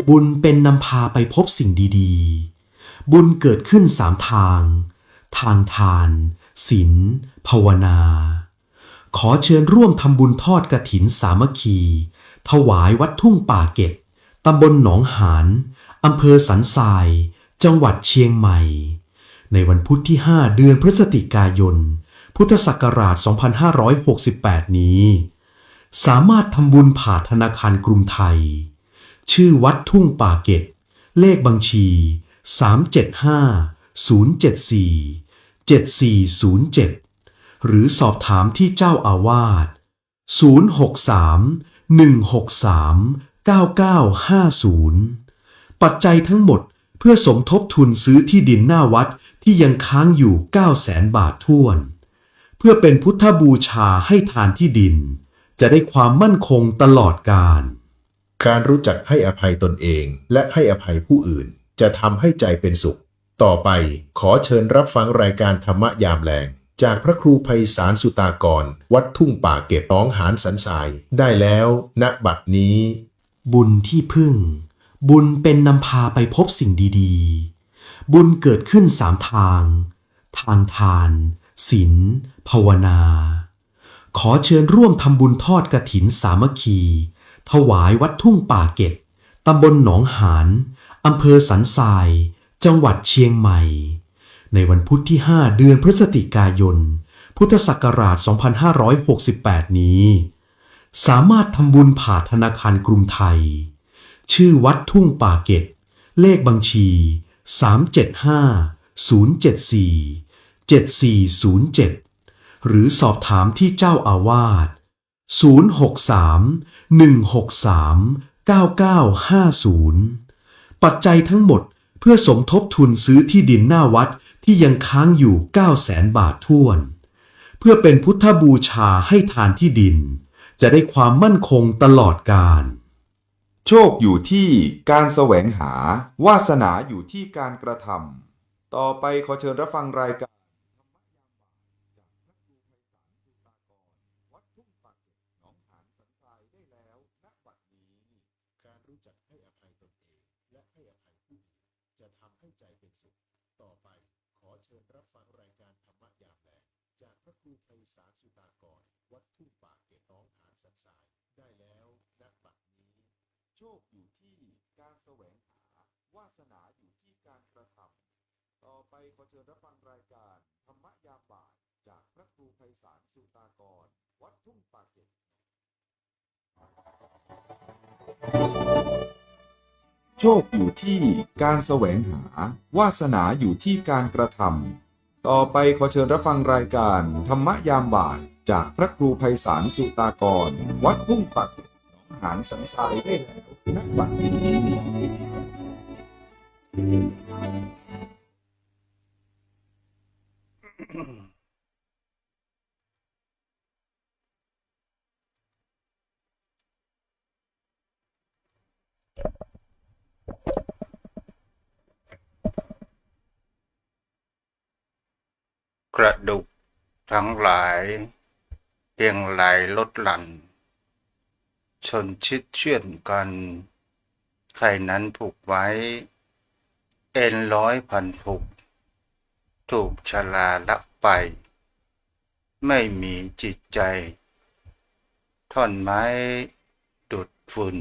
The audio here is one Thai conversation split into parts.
บุญเป็นนำพาไปพบสิ่งดีๆบุญเกิดขึ้น3 ทางทานศีลภาวนาขอเชิญร่วมทำบุญทอดกฐินสามัคคีถวายวัดทุ่งป่าเก็ดตำบลหนองหานอำเภอสันทรายจังหวัดเชียงใหม่ในวันพุธที่5เดือนพฤศจิกายนพุทธศักราช2568นี้สามารถทำบุญผ่านธนาคารกรุงไทยชื่อวัดทุ่งป่าเก็ดเลขบัญชี375-074-7407หรือสอบถามที่เจ้าอาวาส063-163-9950ปัจจัยทั้งหมดเพื่อสมทบทุนซื้อที่ดินหน้าวัดที่ยังค้างอยู่ 900,000 บาทถ้วนเพื่อเป็นพุทธบูชาให้ทานที่ดินจะได้ความมั่นคงตลอดกาล การรู้จักให้อภัยตนเองและให้อภัยผู้อื่นจะทำให้ใจเป็นสุขต่อไปขอเชิญรับฟังรายการธรรมยามแลงจากพระครูไพศาลสุตากรวัดทุ่งป่าเก็บหนองหานสันทรายได้แล้วณบัดนี้บุญที่พึ่งบุญเป็นนำพาไปพบสิ่งดีๆบุญเกิดขึ้นสามทางทางทานศีลภาวนาขอเชิญร่วมทำบุญทอดกฐินสามัคคีถวายวัดทุ่งป่าเก็บตำบลหนองหานอำเภอสันทรายจังหวัดเชียงใหม่ในวันพุธที่5เดือนพฤศจิกายนพุทธศักราช2568นี้สามารถทำบุญผ่านธนาคารกรุงไทยชื่อวัดทุ่งป่าเก็บเลขบัญชี375-074-7407หรือสอบถามที่เจ้าอาวาส063-163-9950ปัจจัยทั้งหมดเพื่อสมทบทุนซื้อที่ดินหน้าวัดที่ยังค้างอยู่ 900,000 บาทถ้วนเพื่อเป็นพุทธบูชาให้ทานที่ดินจะได้ความมั่นคงตลอดกาลโชคอยู่ที่การแสวงหาวาสนาอยู่ที่การกระทำต่อไปขอเชิญรับฟังรายการวัดทุ่งป่าเก็บหนองหานสันทรายได้แล้วณบัดนี้การรู้จักให้อภัยตนเองและให้อภัยผู้อื่นจะทำให้ใจเป็นสุขต่อไปขอเชิญรับฟังรายการธรรมยามแลงจากพระครูไพศาลสุตากรวัดทุ่งป่าเก็บหนองหานสันทรายได้แล้วณบัดนี้โชคอยู่ที่การแสวงหาวาสนาอยู่ที่การกระทำต่อไปขอเชิญรับฟังรายการธรรมยามบ่ายจากพระครูไพศาลสุตากรวัดทุ่งป่าเก็บโชคอยู่ที่การแสวงหาวาสนาอยู่ที่การกระทำต่อไปขอเชิญรับฟังรายการธรรมยามบ่ายจากพระครูไพศาลสุตากรวัดทุ่งป่าเก็บหนองหานสันทรายได้แล้วณบัดนี้กระดูกทั้งหลายเพียงไหลลดหลั่นชนชิดเชื่อนกันไข่นั้นผูกไว้เอ็นร้อยพันผูกถูกชลาลักไปไม่มีจิตใจท่อนไม้ดุดฝุ่น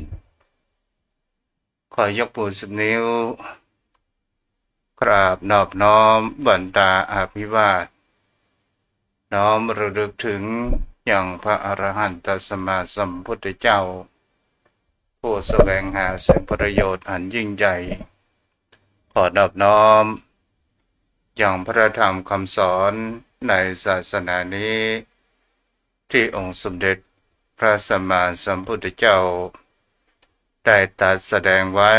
ขอยกมือ10 นิ้วกราบนอบน้อมบรรดาอาภิวาทน้อมระลึกถึงอย่างพระอรหันตสัมมาสัมพุทธเจ้าผู้แสวงหาสิ่งประโยชน์อันยิ่งใหญ่ขอนอบน้อมอย่างพระธรรมคำสอนในศาสนานี้ที่องค์สมเด็จพระสัมมาสัมพุทธเจ้าได้ตรัสแสดงไว้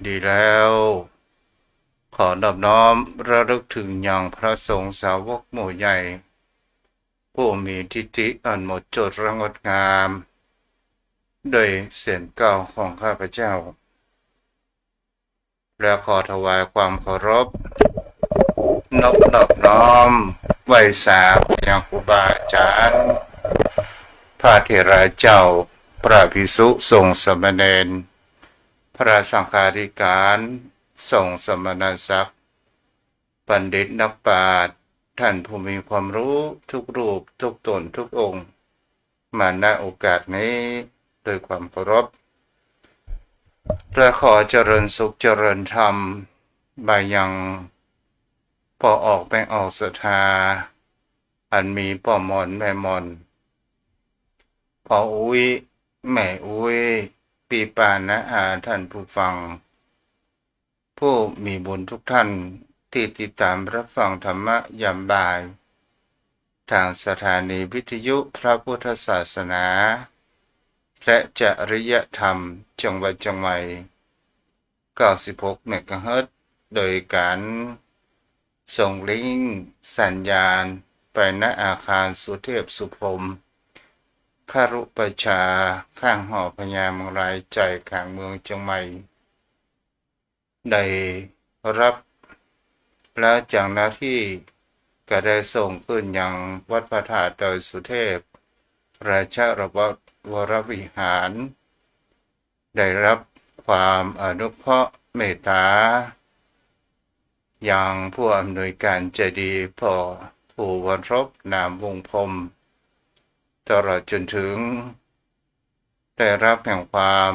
ดีแล้วขอนอบน้อมระลึกถึงอย่างพระสงฆ์สาวกหมู่ใหญ่ผู้มีทิฏฐิอันหมดจดระงดงามโดยเสียงเก่าของข้าพเจ้าและขอถวายความเคารพนอบน้อมไหว้สาพยังครูบาอาจารย์พระเถระเจ้าพระภิกษุสงฆ์สามเณรพระสังฆาธิการสงฆ์สมณศักดิ์บัณฑิตนักปราชญ์ท่านผู้มีความรู้ทุกรูปทุกตนทุกองค์มาณโอกาสนี้โดยความเคารพและขอเจริญสุขเจริญธรรมบายังพอออกแม่ออกศรัทธาอันมีพ่อมอนแม่มอนพ่ออุ้ยแม่อุ้ยปีปานนะท่านผู้ฟังผู้มีบุญทุกท่านที่ติดตามรับฟังธรรมะยามบ่ายทางสถานีวิทยุพระพุทธศาสนาและจริยธรรมจังหวัดเชียงใหม่96 เมกะเฮิรตซ์โดยการส่งลิงก์สัญญาณไปณอาคารสุเทพสุพรม คารุประชาข้างหอพญาเมืองรายใจกลางเมืองเชียงใหม่ได้รับแล้วจากหน้าที่ก็ได้ส่งขึ้นยังวัดพระธาตุดอยสุเทพราชวรวิหาร ได้รับความอนุเคราะห์เมตตาอย่างผู้อำนวยการใจดีพ่อผู้วันรบนามวงพรมตลอดจนถึงได้รับแห่งความ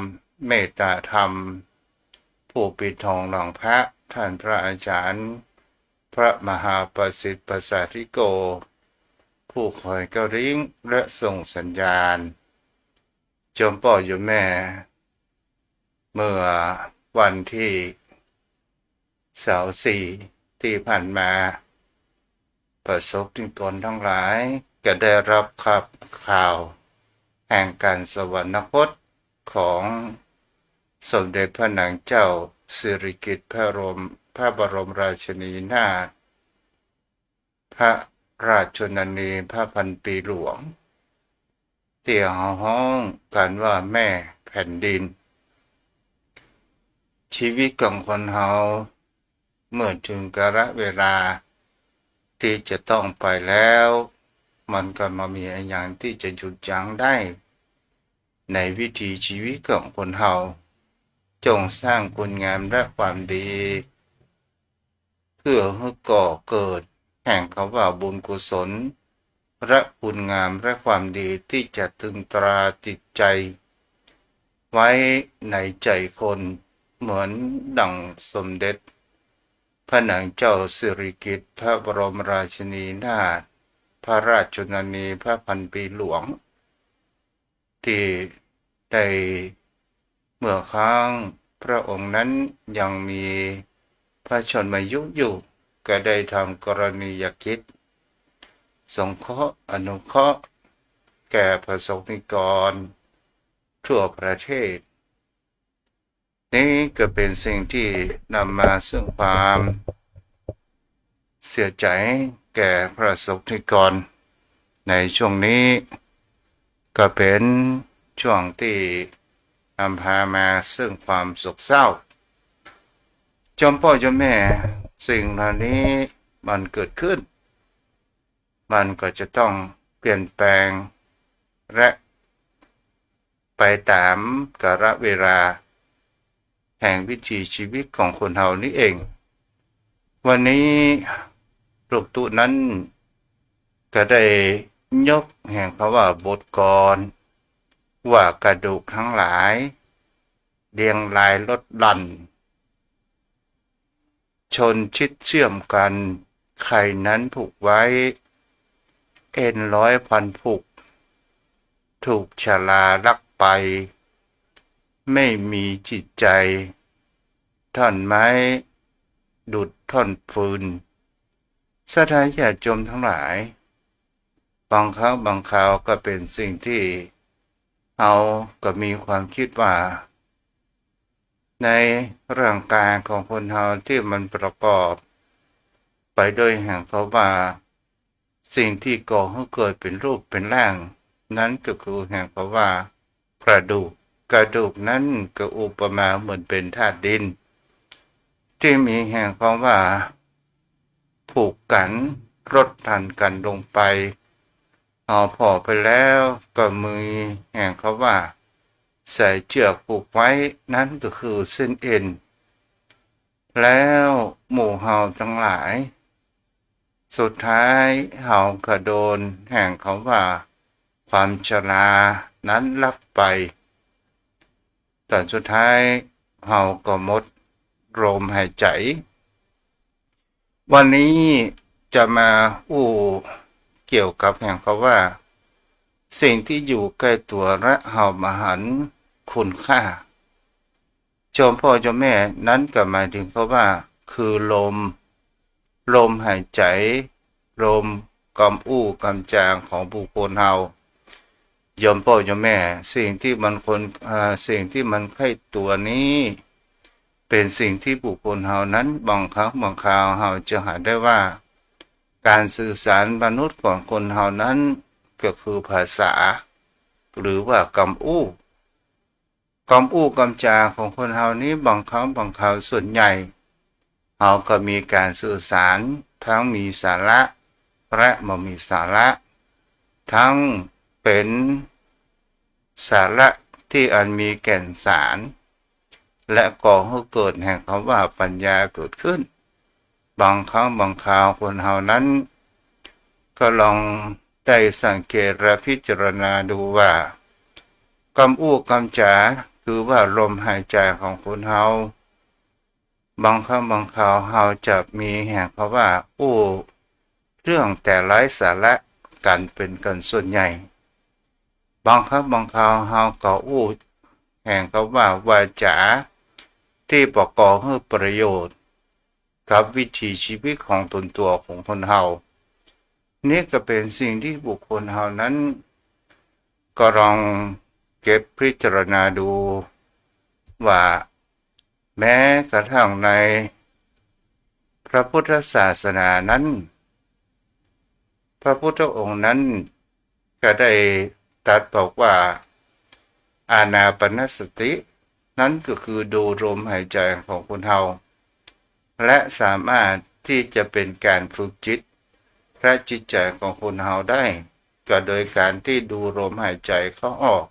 เมตตาธรรมผู้ปิดทองหลังพระท่านพระอาจารย์พระมหาประสิทธิ์ประสาธิโกผู้คอยกระริ่งและส่งสัญญาณจอมพ่ออยู่แม่เมื่อวันที่เสาร์สี่ที่ผ่านมาประสบนิกรทั้งหลายก็ได้รับข่าวแห่งการสวรรคตของสมเด็จพระนางเจ้าสิริกิติ์พระบรมราชินีนาถพระราชชนนีพระพันปีหลวงที่ห้องกันว่าแม่แผ่นดินชีวิตของคนเฮาเมื่อถึงกาลเวลาที่จะต้องไปแล้วมันก็มามีอย่างที่จะหยุดยั้งได้ในวิถีชีวิตของคนเฮาจงสร้างคุณงามและความดีเพื่อให้ก่อเกิดแห่งคำว่าบุญกุศลและคุณงามและความดีที่จะตรึงตราจิตใจไว้ในใจคนเหมือนดังสมเด็จพระนางเจ้าสิริกิติ์พระบรมราชินีนาถพระราชชนนีพระพันปีหลวงที่ได้เมื่อครั้งพระองค์นั้นยังมีพระชนมายุอยู่ก็ได้ทำกรณียกิจสงเคราะห์อนุเคราะห์แก่ประสบนิกรทั่วประเทศนี้ก็เป็นสิ่งที่นำมาซึ่งความเสียใจแก่ประสบนิกรในช่วงนี้ก็เป็นช่วงที่นำพามาซึ่งความโศกเศร้าจอมพ่อจอมแม่สิ่งเหล่านี้มันเกิดขึ้นมันก็จะต้องเปลี่ยนแปลงและไปตามกาลเวลาแห่งวิถีชีวิตของคนเฮานี่เองวันนี้ลูกตุนั้นก็ได้ยกแห่งคำว่าบทกรว่ากระดูกทั้งหลายเรียงรายลดหลั่นชนชิดเชื่อมกันไข่นั้นผูกไว้เอ็นร้อยพันผูกถูกชลาลักไปไม่มีจิตใจท่อนไม้ดุดท่อนฟืนสถานญาติโยมทั้งหลายบางครั้งบางคราวก็เป็นสิ่งที่เราก็มีความคิดว่าในร่างกายของคนเราที่มันประกอบไปโดยแห่งเขาว่าสิ่งที่ก่อให้เกิดเป็นรูปเป็นร่างนั้นก็คือแห่งเขาว่ากระดูกนั้นก็อุปมาเหมือนเป็นธาตุดินที่มีแห่งเขาว่าผูกกันรดทันกันลงไปเอาพอไปแล้วก็มือแห่งเขาว่าใส่เชือกผูกไว้นั้นก็คือเส้นเอ็นแล้วหมู่เฮาทั้งหลายสุดท้ายเฮาก็โดนแห่งเขาว่าความชรานั้นลักไปแต่สุดท้ายเฮาก็หมดลมหายใจวันนี้จะมาเกี่ยวกับแห่งเขาว่าสิ่งที่อยู่ใกล้ตัวและเฮามาหันคุณค่าจอมพ่อจอมแม่นั้นก็หมายถึงเขาว่าคือลมหายใจลมกำกำจางของบุคคลเฮายอมพ่อยอมแม่สิ่งที่มันใกล้ตัวนี้เป็นสิ่งที่บุคคลเฮานั้นบางครั้งบางคราวเฮาจะหาได้ว่าการสื่อสารมนุษย์ของคนเฮานั้นก็คือภาษา หรือว่ากำอู้กำจาของคนเฮานี้บางครั้งบางคราวส่วนใหญ่เฮาก็มีการสื่อสารทั้งมีสาระและบ่มีสาระทั้งเป็นสาระที่อันมีแก่นสารและก่อให้เกิดแห่งคำว่าปัญญาเกิดขึ้นบางครั้งบางคราวคนเฮานั้นก็ลองได้สังเกตและพิจารณาดูว่ากำอู้กำจาคือว่าลมหายใจของคนเฮาบางครั้งบางคราวเฮาจะมีแห่งคำว่าอู้เรื่องแต่ไร้สาระกันเป็นกันส่วนใหญ่บางครั้งบางคราวเฮาก็อู้แห่งคำว่าวาจาที่ประกอบให้ประโยชน์กับวิถีชีวิตของตนตัวของคนเฮานี่ก็เป็นสิ่งที่บุคคลเฮานั้นก็ลองเก็บพิจารณาดูว่าแม้กระทั่งในพระพุทธศาสนานั้นพระพุทธองค์นั้นก็ได้ตรัสบอกว่าอานาปานสตินั้นก็คือดูลมหายใจของคนเฮาและสามารถที่จะเป็นการฝึกจิตและจิตใจของคนเฮาได้ก็โดยการที่ดูลมหายใจเข้าออก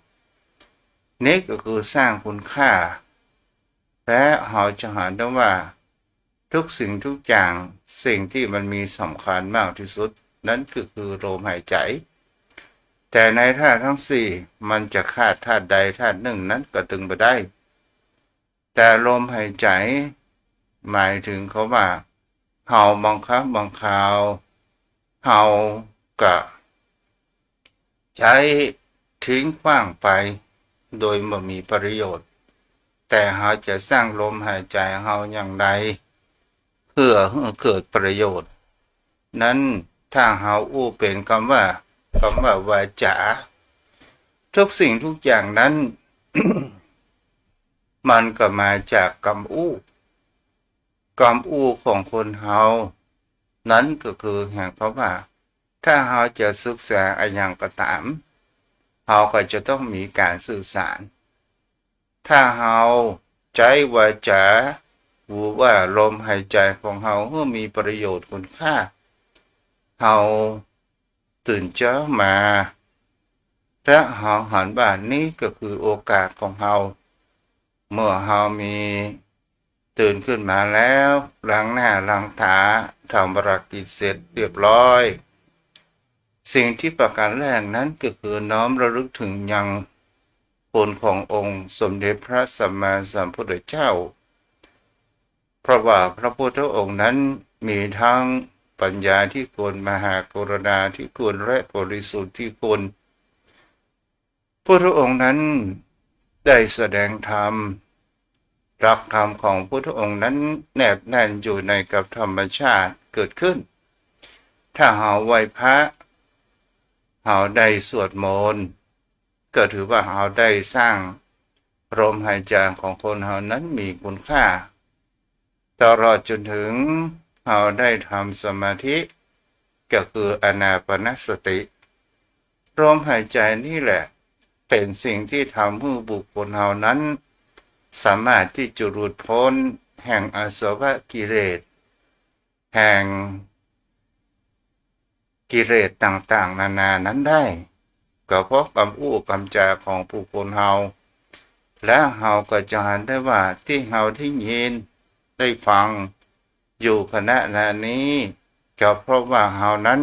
นี่ก็คือสร้างคุณค่าและเราจะหาได้ว่าทุกสิ่งทุกอย่างสิ่งที่มันมีสำคัญมากที่สุดนั้นคือลมหายใจแต่ในธาตุทั้งสี่มันจะขาดธาตุใดธาตุหนึ่งนั้นก็ตึงไปได้แต่ลมหายใจหมายถึงเขาว่าเฮาบางครั้งบางคราวเฮาก็ใช้ทิ้งขว้างไปโดยไม่มีประโยชน์แต่เฮาจะสร้างลมหายใจเฮาอย่างไรเพื่อให้เกิดประโยชน์นั้นถ้าเฮาอู้เป็นคำว่าวาจาทุกสิ่งทุกอย่างนั้น มันก็มาจากกำอู้ของคนเฮานั้นก็คือแห่งคำว่าถ้าเฮาจะศึกษาอะไรอย่างก็ตามเฮาก็จะต้องมีการสื่อสารถ้าเฮาใช้วาจาหรือว่าลมหายใจของเฮาให้มีประโยชน์คุณค่าเฮาตื่นเช้ามาและเฮาหันว่านี่ก็คือโอกาสของเฮาเมื่อเฮามีตื่นขึ้นมาแล้วล้างหน้าล้างตาทำภารกิจเสร็จเรียบร้อยสิ่งที่ประการแรกนั้นก็คือน้อมระลึกถึงยังคุณขององค์สมเด็จพระสัมมาสัมพุทธเจ้าเพราะว่าพระพุทธองค์นั้นมีทั้งปัญญาที่ควรมหากรุณาที่ควรและบริสุทธิ์ที่ควรพระองค์นั้นได้แสดงธรรมหลักธรรมของพระองค์นั้นแนบแน่นอยู่ในกับธรรมชาติเกิดขึ้นถ้าเฮาไหว้พระเฮาได้สวดมนต์ก็ถือว่าเฮาได้สร้างลมหายใจของคนเฮานั้นมีคุณค่าตลอดจนถึงเฮาได้ทำสมาธิก็คืออานาปานสติลมหายใจนี่แหละเป็นสิ่งที่ทำให้บุคคลเฮานั้นสามารถที่จะหลุดพ้นแห่งอาสวะกิเลสแห่งกิเลสต่างๆนานานั้นได้ก็เพราะกำอู้กำจาของผู้คนเฮาและเฮาก็จะเห็นได้ว่าที่เฮาที่ยินได้ฟังอยู่ขณะนี้ก็เพราะว่าเฮานั้น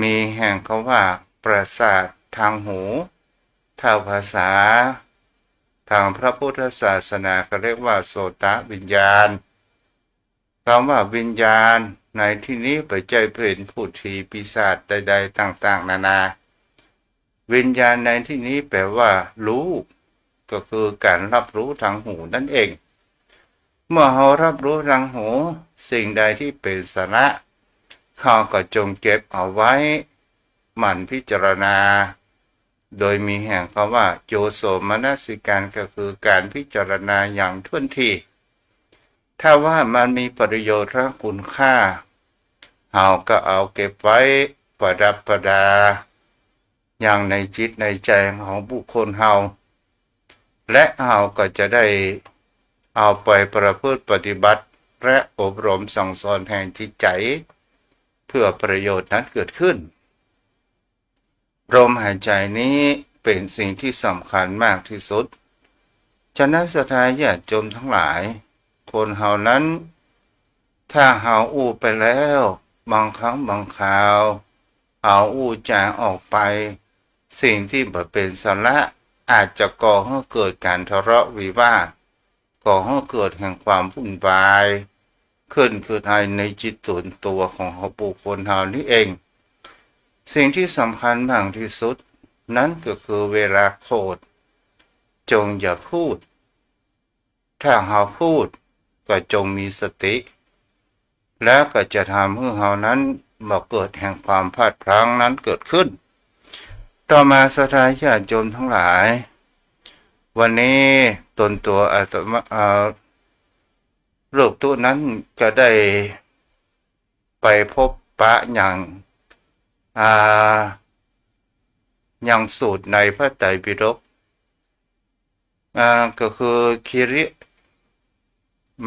มีแห่งคำว่าประสาททางหูถ้าภาษาทางพระพุทธศาสนาก็เรียกว่าโสตวิญญาณคำว่าวิญญาณในที่นี้ไปใจเป็นผู้ทีปีศาจใดๆต่างๆนานาวิญญาณในที่นี้แปลว่ารู้ก็คือการรับรู้ทางหูนั่นเองเมื่อเรารับรู้ทางหูสิ่งใดที่เป็นสาระเขาก็จงเก็บเอาไว้หมั่นพิจารณาโดยมีแห่งคำว่าโยโสมนสิการก็คือการพิจารณาอย่างท่วนทีถ้าว่ามันมีประโยชน์และคุณค่าเราก็เอาเก็บไว้ประดับประดา อย่างในจิตในใจของบุคคลเฮาและเฮาก็จะได้เอาไปประพฤติปฏิบัติและอบรมสั่งสอนแห่งจิตใจเพื่อประโยชน์นั้นเกิดขึ้นลมหายใจนี้เป็นสิ่งที่สำคัญมากที่สุดฉะนั้นศรัทธาญาติโยมทั้งหลายคนเฮานั้นถ้าเฮาอู้ไปแล้วบางครั้งบางคราวเฮาอู้จางออกไปสิ่งที่บ่เป็นสาระอาจจะก่อให้เกิดการทะเลาะวิวาทก่อให้เกิดแห่งความวุ่นวายขึ้นคือในจิตส่วนตัวของบุคคลเฮานี่เองสิ่งที่สำคัญมากที่สุดนั้นก็คือเวลาโคดจงอย่าพูดถ้าเฮาพูดก็จงมีสติและก็จะทำให้เฮานั้นบ่เกิดแห่งความพลาดพลั้งนั้นเกิดขึ้นต่อมาศรัทธาญาติโยมทั้งหลายวันนี้ตนตัวอาตมาลูกตัวนั้นก็ได้ไปพบปะอย่างสูตรในพระไตรปิฎกก็คือคิริ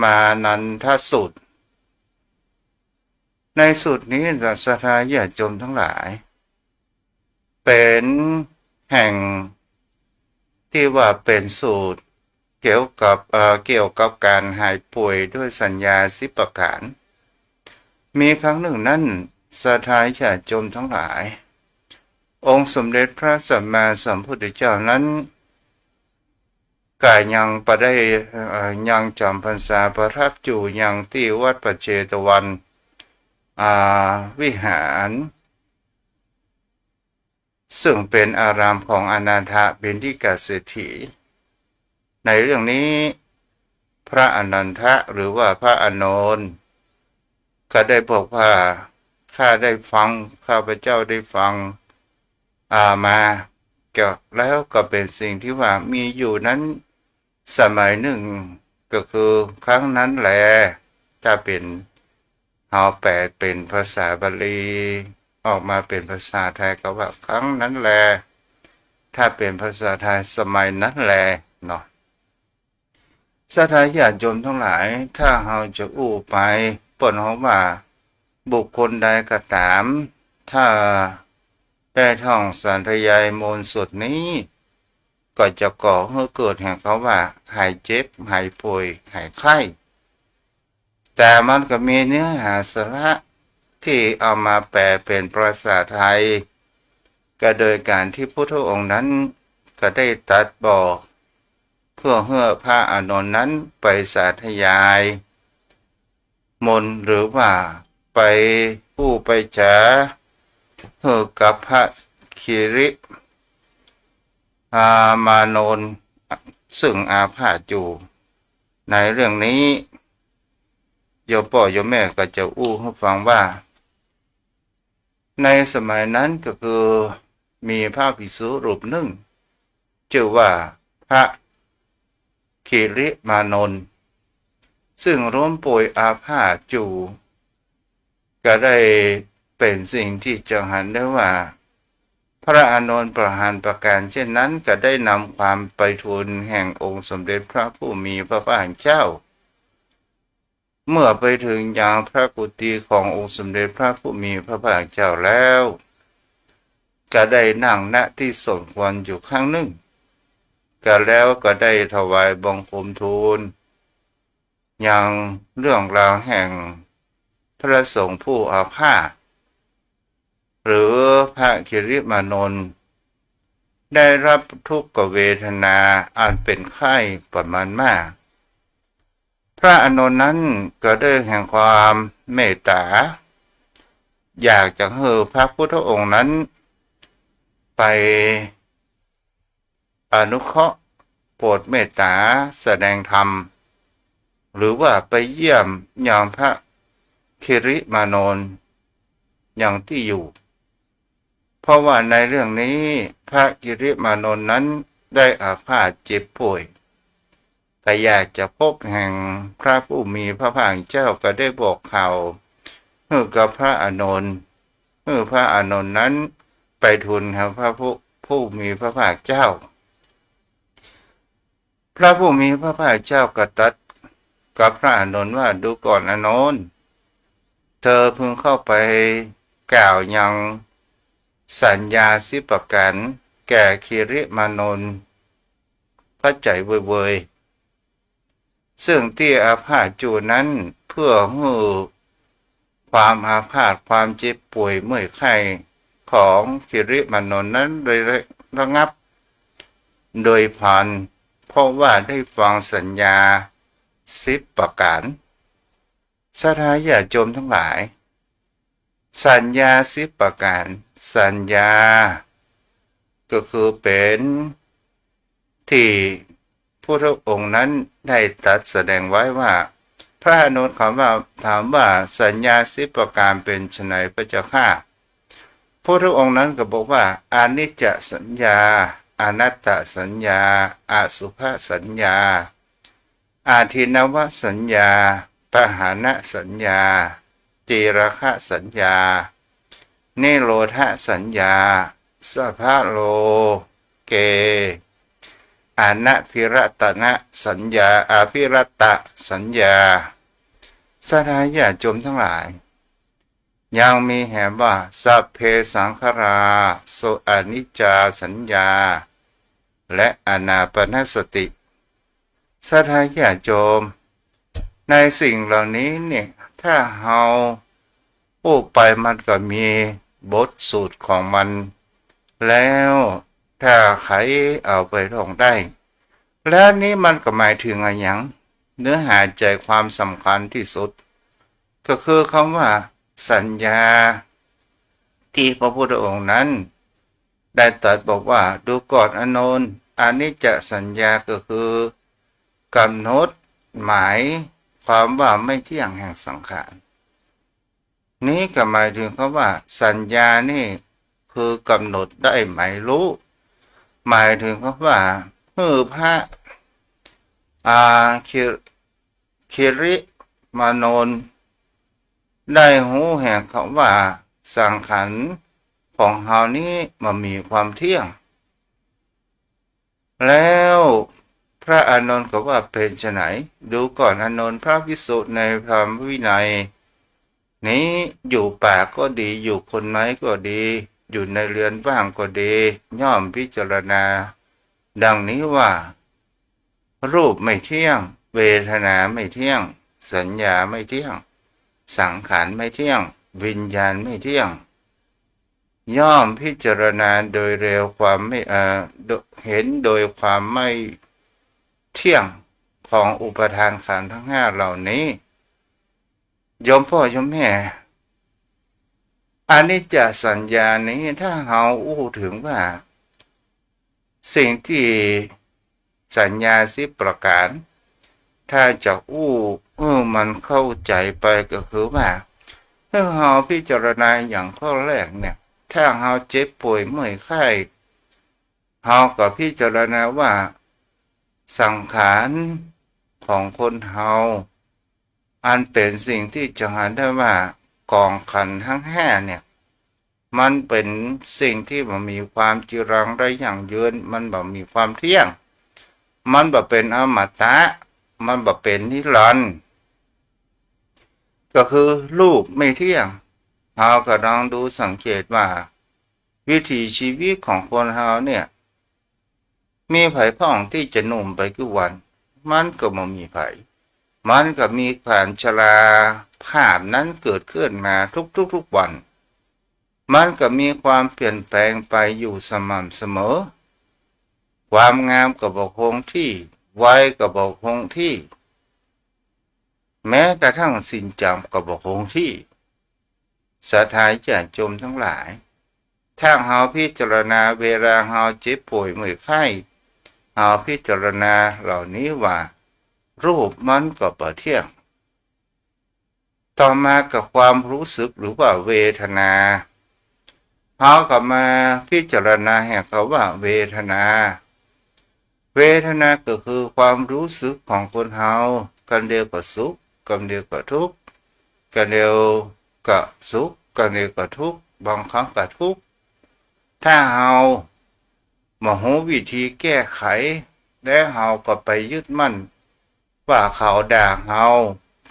มานันทสูตรในสูตรนี้ศรัทธาญาติโยมทั้งหลายเป็นแห่งที่ว่าเป็นสูตรเกี่ยวกับการหายป่วยด้วยสัญญา10ประการมีครั้งหนึ่งนั้นศรัทธาญาติโยมทั้งหลายองค์สมเด็จพระสัมมาสัมพุทธเจ้านั้นก็ยังจำพรรษาประทับอยู่ยังที่วัดปัจเจตวันวิหารซึ่งเป็นอารามของอนาถบิณฑิกเศรษฐีในเรื่องนี้พระอนันทะหรือว่าพระอานนท์ก็ได้บอกว่าข้าพเจ้าได้ฟังมาแล้วก็เป็นสิ่งที่ว่ามีอยู่นั้นสมัยหนึ่งก็คือครั้งนั้นแหละถ้าเป็นเอาแปลเป็นภาษาบาลีออกมาเป็นภาษาไทยก็ว่าครั้งนั้นแหละถ้าเป็นภาษาไทยสมัยนั้นแหละเนาะศรัทธาญาติโยมทั้งหลายถ้าเราจะอู้ไปเปิ่นเขาว่าบุคคลใดก็ตามถ้าได้ท่องสาธยายมนต์สุดนี้ก็จะก่อให้เกิดแห่งเขาว่าหายเจ็บหายป่วยหายไข้แต่มันก็มีเนื้อหาสาระที่เอามาแปลเป็นภาษาไทยก็โดยการที่พุทธองค์นั้นก็ได้ตรัสบอกเพื่อให้พระอานนท์นั้นไปสาธยายมนต์หรือว่าไปผู้ไปจากับพระคิริมานนท์ซึ่งอาพาธอยู่ในเรื่องนี้โยมพ่อโยมแม่ก็จะอู้ให้ฟังว่าในสมัยนั้นก็คือมีพระภิกษุรูปหนึ่งชื่อว่าพระคิริมานนท์ซึ่งล้มป่วยอาพาธอยู่ก็ได้เป็นสิ่งที่จะหันได้ว่าพระอานนท์ประหารประการเช่นนั้นก็ได้นำความไปทูลแห่งองค์สมเด็จพระผู้มีพระภาคเจ้าเมื่อไปถึงยังพระกุฏิขององค์สมเด็จพระผู้มีพระภาคเจ้าแล้วก็ได้นั่งณที่สมควรอยู่ข้างหนึ่งก็แล้วก็ได้ถวายบังคมทูลยังเรื่องราวแห่งพระสงฆ์ผู้อาพาธหรือพระคิริมานนท์ได้รับทุกขเวทนาอันเป็นไข้ประมาณมากพระอานนท์นั้นก็ได้แห่งความเมตตาอยากจะให้พระพุทธองค์นั้นไปอนุเคราะห์โปรดเมตตาแสดงธรรมหรือว่าไปเยี่ยมอย่างพระคิริมานนท์อย่างที่อยู่เพราะว่าในเรื่องนี้พระคิริมานนท์นั้นได้อาพาธเจ็บป่วยแต่อยากจะพบแห่งพระผู้มีพระภาคเจ้าก็ได้บอกข่าวให้กับพระอานนท์ให้พระอานนท์นั้นไปทูลแห่งพระ ผู้มีพระภาคเจ้าพระผู้มีพระภาคเจ้าก็ตรัสกับพระอานนท์ว่าดูก่อนอานนท์เธอพึงเข้าไปกล่าวยังสัญญาสิบประการแก่คิริมานนท์เข้าใจเว่ยๆซึ่งที่อาพาธอยู่นั้นเพื่อให้ความอาพาธความเจ็บป่วยเมื่อยไข้ของคิริมานนท์นั้นโดยระงับโดยผ่านเพราะว่าได้ฟังสัญญาสิบประการสาธาญาติโยมทั้งหลายสัญญาสิบประการสัญญาก็คือเป็นที่พุทธองค์นั้นได้ตรัสแสดงไว้ว่าพระอานนท์ถามว่าสัญญาสิบประการเป็นไฉนพระเจ้าข้าพระองค์นั้นก็บอกว่าอนิจจสัญญาอนัตตสัญญาอสุภสัญญาอาทินวสัญญาปหานะสัญญาจีรคะสัญญานิโรธสัญญาสัพพะโลเกอนัพิรัตนะสัญญาอภิรัตตสัญญาสาธาญาติโยมทั้งหลายยังมีแห่ว่าสัพเพสังขาราโสอนิจจาสัญญาและอนาปนสติสาธาญาติโยมในสิ่งเหล่านี้เนี่ยถ้าเฮาพูดไปมันก็มีบทสูตรของมันแล้วถ้าใครเอาไปท่องได้แล้วนี้มันก็หมายถึงอะไรอย่างเนื้อหาใจความสำคัญที่สุดก็คือคำว่าสัญญาที่พระพุทธองค์นั้นได้ตรัสบอกว่าดูก่อนอานนท์อนิจจสัญญาก็คือกำหนดหมายความว่าไม่เที่ยงแห่งสังขารนี้ก็หมายถึงคำว่าสัญญานี่คือกำหนดได้หมายรู้หมายถึงคำว่าเมื่อพระคิริมานนท์ได้หูแห่งคำว่าสังขารของเฮานี้มันมีความเที่ยงแล้วพระอานนท์ก็ว่าเป็นไฉนดูก่อนอานนท์พระภิกษุในพระวินัยนี้อยู่ป่าก็ดีอยู่คนไม้ก็ดีอยู่ในเรือนว่างก็ดีย่อมพิจารณาดังนี้ว่ารูปไม่เที่ยงเวทนาไม่เที่ยงสัญญาไม่เที่ยงสังขารไม่เที่ยงวิญญาณไม่เที่ยงย่อมพิจารณาโดยเร็วความไม่เห็นโดยความไม่เที่ยงของอุปทานขันธ์ทั้งห้าเหล่านี้โยมพ่อโยมแม่อนิจจสัญญานี้ถ้าเราอู้ถึงว่าสิ่งที่สัญญาสิบประการถ้าจะมันเข้าใจไปก็คือว่าถ้าเราพิจารณาอย่างข้อแรกเนี่ยถ้าเราเจ็บป่วยเมื่อยไข้เราก็พิจารณาว่าสังขารของคนเราอันเป็นสิ่งที่จะหาได้ว่ากองขันธ์ทั้งห้าเนี่ยมันเป็นสิ่งที่มันมีความจีรังได้อย่างยืนมันบ่มีความเที่ยงมันบ่เป็นอมตะมันบ่เป็นนิรันดร์ก็คือรูปไม่เที่ยงเราก็ลองดูสังเกตว่าวิถีชีวิตของคนเราเนี่ยมีไผพ้องที่จะหนุ่มไปกี่วันมันก็บ่มีไผมันก็มีการชราภาพนั้นเกิดขึ้นมาทุกวันมันก็มีความเปลี่ยนแปลงไปอยู่สม่ำเสมอความงามก็บ่คงที่วัยก็บ่คงที่แม้กระทั่งสิ่งจำก็บ่คงที่สาธาญาติโยมทั้งหลายถ้าเฮาพิจารณาเวลาเฮาเจ็บป่วยเมื่อยไข้เฮาพิจารณาเหล่านี้ว่ารูปมันก็บ่เที่ยงต่อมากับความรู้สึกหรือว่าเวทนาเฮาก็มาพิจารณาแห่งคำว่าเวทนาก็คือความรู้สึกของคนเฮากันเดียวก็สุขกันเดียวก็ทุกข์กันเดียวก็สุขกันเดียวก็ทุกข์บางครั้งก็ทุกข์ถ้าเฮา มาหูวิธีแก้ไขและเฮาก็ไปยึดมั่นว่าเขาด่าเฮา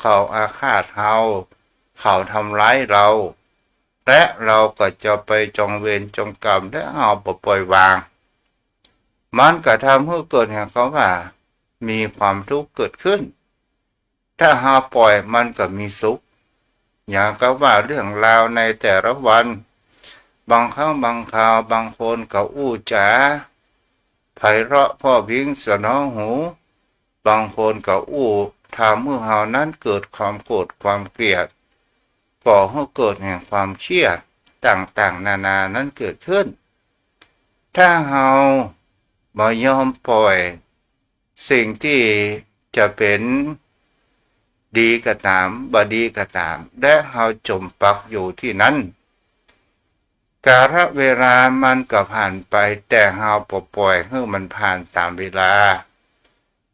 เขาอาฆาตเฮาเขาทำร้ายเรา และเราก็จะไปจองเวรจองกรรมและเฮาบ่ปล่อยวางมันก็ทำให้เกิดแห่งเขาว่ามีความทุกข์เกิดขึ้นถ้าเฮาปล่อยมันก็มีสุขอย่างก็ว่าเรื่องราวในแต่ละวันบางครั้งบางคราวบางคนก็อู้จ๋าไพเราะพ่อพิงสนอหูบางคนก็อู้ทำให้เฮานั้นเกิดความโกรธความเกลียดก่อให้เกิดแห่งความเครียดต่างๆนานานั้นเกิดขึ้นถ้าเฮาบ่ยอมปล่อยสิ่งที่จะเป็นดีก็ตามบ่ดีก็ตามและเฮาจมปักอยู่ที่นั้นกาลเวลามันก็ผ่านไปแต่เฮาปล่อยให้มันผ่านตามเวลา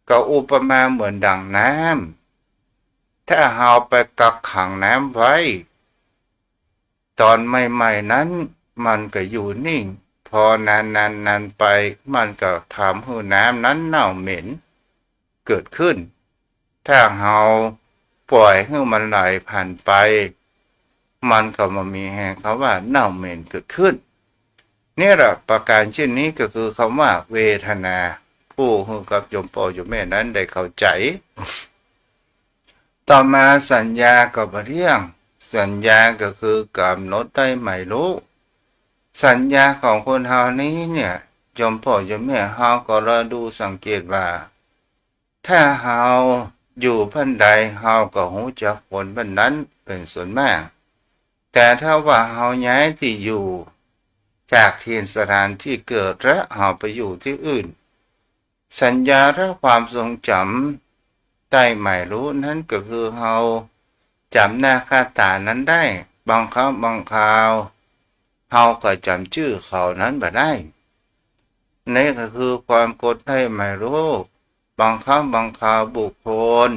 ก็อุปมาเหมือนดั่งน้ำถ้าเฮาไปกักขังน้ำไว้ตอนใหม่ๆนั้นมันก็อยู่นิ่งพอนานไปมันก็ทำให้น้ำนั้นเน่าเหม็นเกิดขึ้นถ้าเฮาปล่อยให้มันไหลผ่านไปมันก็มามีแห่งคำว่าเน่าเหม็นเกิดขึ้นนี่แหละประการเช่นนี้ก็คือคำว่าเวทนาผู้กับโยมพ่อโยมแม่นั้นได้เข้าใจต่อมาสัญญากับเรื่องสัญญาก็คือกำหนดได้ไม่รู้สัญญาของคนเฮานี้เนี่ยโยมพ่อโยมแม่เฮาก็รอดูสังเกตว่าถ้าเฮาอยู่พันใดเฮาก็รู้จักผลพันนั้นเป็นส่วนมากแต่ถ้าว่าเฮาย้ายที่อยู่จากที่สถานที่เกิดและเฮาไปอยู่ที่อื่นสัญญาและความทรงจำได้ไม่รู้นั้นก็คือเฮาจำหน้าค่าตานั้นได้บางครั้งบางคราวเฮาก็จำชื่อเขานั้นบ่ได้นี่ก็คือความกดได้ไม่รู้บางครั้งบางคราวบุคคล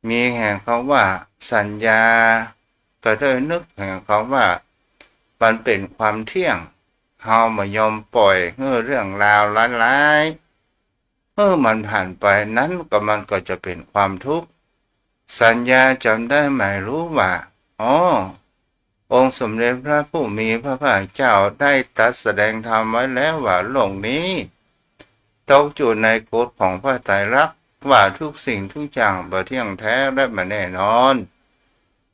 มีแห่งเขาว่าสัญญาก็ได้นึกแห่งเขาว่ามันเป็นความเที่ยงเฮาไม่ยอมปล่อยเรื่องราวร้ายๆมันผ่านไปนั้นมันก็จะเป็นความทุกข์สัญญาจำได้ไม่รู้ว่าองค์สมเด็จพระผู้มีพระภาคเจ้าได้ตรัสแสดงธรรมไว้แล้วว่าโลกนี้ตกอยู่ในกฎของพระไตรลักษณ์ว่าทุกสิ่งทุกอย่างบ่เที่ยงแท้และบ่แน่นอน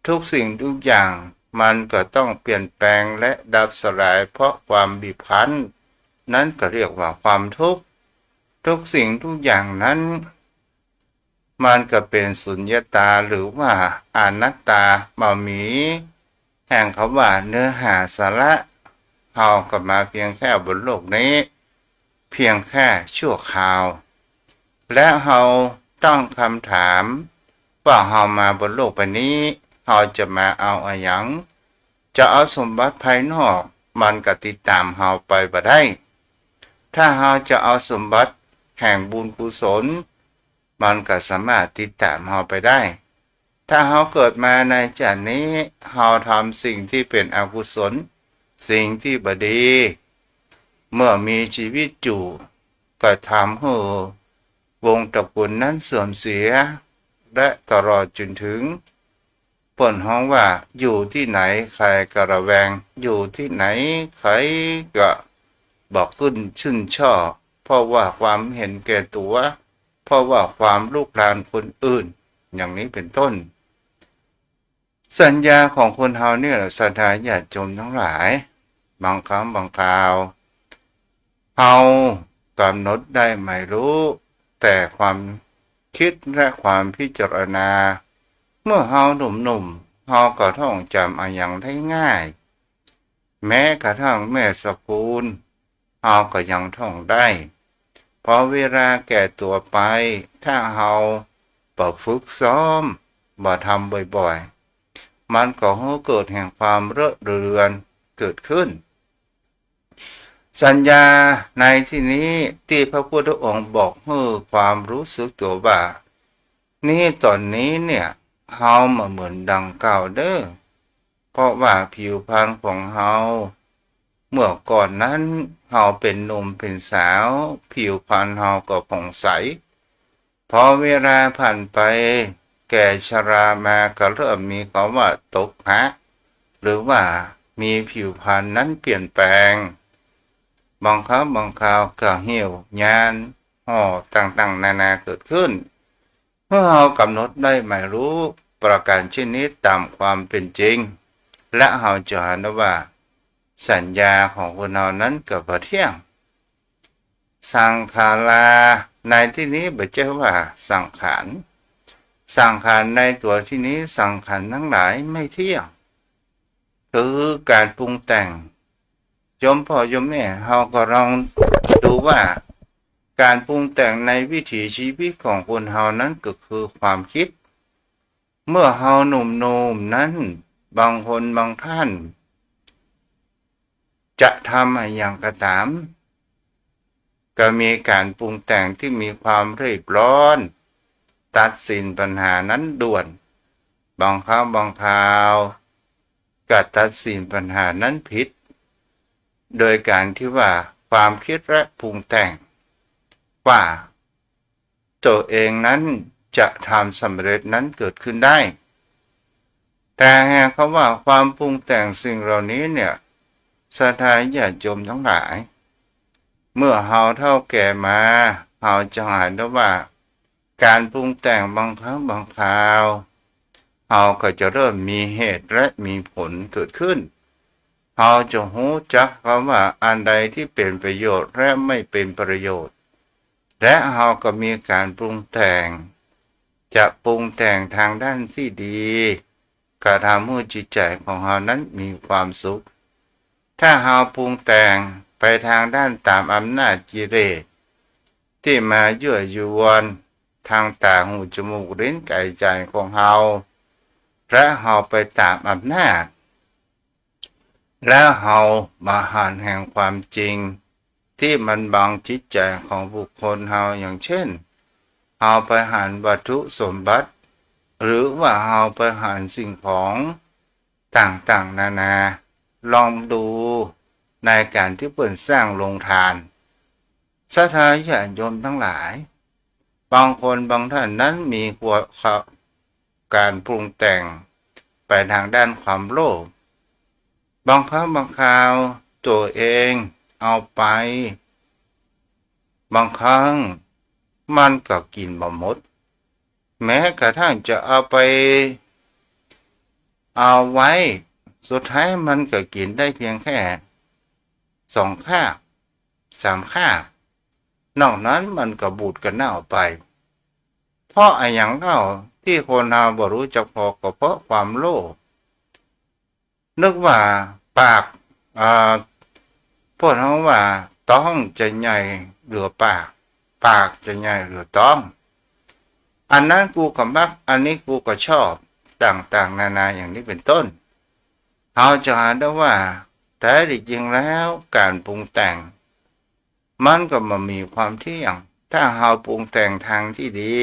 ทุกสิ่งทุกอย่างมันก็ต้องเปลี่ยนแปลงและดับสลายเพราะความบีบคั้นนั้นก็เรียกว่าความทุกข์ทุกสิ่งทุกอย่างนั้นมันก็เป็นสุญญตาหรือว่าอนัตตาบ่มีแห่งคำว่าเนื้อหาสาระเฮาก็มาเพียงแค่บนโลกนี้เพียงแค่ชั่วคราวและเฮาต้องคำถามว่าเฮามาบนโลกใบนี้เฮาจะมาเอาอะไรหยังจะเอาสมบัติภายนอกมันก็ติดตามเฮาไปบ่ได้ถ้าเฮาจะเอาสมบัติแห่งบุญกุศลมันก็สามารถติดตามเฮาไปได้ถ้าเฮาเกิดมาในชาตินี้เฮาทำสิ่งที่เป็นอกุศลสิ่งที่บ่ดีเมื่อมีชีวิตอยู่ก็ทำให้วงตระกูลนั้นเสื่อมเสียและตลอดจนถึงเปิ้นฮ้องว่าอยู่ที่ไหนใครก็ระแวงอยู่ที่ไหนใครก็บอกขึ้นชื่นชอบเพราะว่าความเห็นแก่ตัวเพราะว่าความลุกลานคนอื่นอย่างนี้เป็นต้นสัญญาของคนเฮาเนี่ยศรัทธาญาติโยมทั้งหลายบางครั้งบางคราวเฮากำหนดได้ไม่รู้แต่ความคิดและความพิจารณาเมื่อเฮาหนุ่มๆเฮาก็ท่องจำเอาอย่างได้ง่ายแม้กระทั่งแม่สกุลเฮาก็ยังท่องได้พอเวลาแก่ตัวไปถ้าเฮาบ่ฝึกซ้อมบ่ทำบ่อยๆมันก็เกิดแห่งความเลอะเลือนเกิดขึ้นสัญญาในที่นี้ที่พระพุทธองค์บอกให้ความรู้สึกตัวว่านี่ตอนนี้เนี่ยเฮามาเหมือนดังเก่าเด้อเพราะว่าผิวพรรณของเฮา เมื่อก่อนนั้นเฮาเป็นหนุ่มเป็นสาวผิวพรรณเฮาก็ผ่องใสพอเวลาผ่านไปแก่ชรามาก็เริ่มมีคำว่าตกฮะหรือว่ามีผิวพรรณนั้นเปลี่ยนแปลงบางครั้งบางคราวก็เหี่ยวยานห่อต่างๆนานาเกิดขึ้นเมื่อเรากำหนดได้ไม่รู้ประการเช่นนี้ตามความเป็นจริงและเราจะเห็นว่าสัญญาของคนเรานั้นก็บ่เที่ยงสังขาราในที่นี้ไม่ใช่ว่าสังขารสังขารในตัวที่นี้สังขารทั้งหลายไม่เที่ยงคือการปรุงแต่งโยมพ่อโยมแม่เราก็ลองดูว่าการปรุงแต่งในวิถีชีวิตของคนเรานั้นก็คือความคิดเมื่อเราหนุ่มๆนั้นบางคนบางท่านจะทำอะไรอย่างก็ตามก็มีการปรุงแต่งที่มีความรีบร้อนตัดสินปัญหานั้นด่วนบางครั้งบางคราวก็ตัดสินปัญหานั้นผิดโดยการที่ว่าความคิดและปรุงแต่งว่าตัวเองนั้นจะทำสำเร็จนั้นเกิดขึ้นได้แต่หากเขาว่าความปรุงแต่งสิ่งเหล่านี้เนี่ยศรัทธาญาติโยมทั้งหลายเมื่อเฮาเท่าแก่มาเฮาจะเห็นได้ว่าการปรุงแต่งบางครั้งบางคราวเฮาก็จะเริ่มมีเหตุและมีผลเกิดขึ้นเฮาจะรู้จักคำว่าอันใดที่เป็นประโยชน์และไม่เป็นประโยชน์และเฮาก็มีการปรุงแต่งจะปรุงแต่งทางด้านที่ดีก็ทำให้จิตใจของเฮานั้นมีความสุขถ้าเฮาปรุงแต่งไปทางด้านตามอำนาจกิเลสที่มายั่วยวนทางตาหูจมูกลิ้นกายใจของเฮาและเฮาไปตามอำนาจแล้วเฮามาหันแห่งความจริงที่มันบังจิตใจของบุคคลเฮาอย่างเช่นเฮาไปหันวัตถุสมบัติหรือว่าเฮาไปหันสิ่งของต่างๆนานาลองดูในการที่เปิดสร้างโรงทานศรัทธาญาติโยมทั้งหลายบางคนบางท่านนั้นมีการปรุงแต่งไปทางด้านความโลภบางครั้งบางคราวตัวเองเอาไปบางครั้งมันก็กินบ่หมดแม้กระทั่งจะเอาไปเอาไว้สุดท้ายมันก็กินได้เพียงแค่2 คาบ3 คาบนอกนั้นมันก็บูดกันเน่าไปเพราะไอ้อย่างเล่าที่คนเราบ่รู้จักพอก็เพราะความโลภนึกว่าปากพวกเขาว่าต้องจะใหญ่หรือปากจะใหญ่หรือต้องอันนั้นกูก็มักอันนี้กูก็ชอบต่างๆนานาอย่างนี้เป็นต้นเราจะหาได้ว่าแต่จริงแล้วการปรุงแต่งมันก็มามีความเที่ยงถ้าเราปรุงแต่งทางที่ดี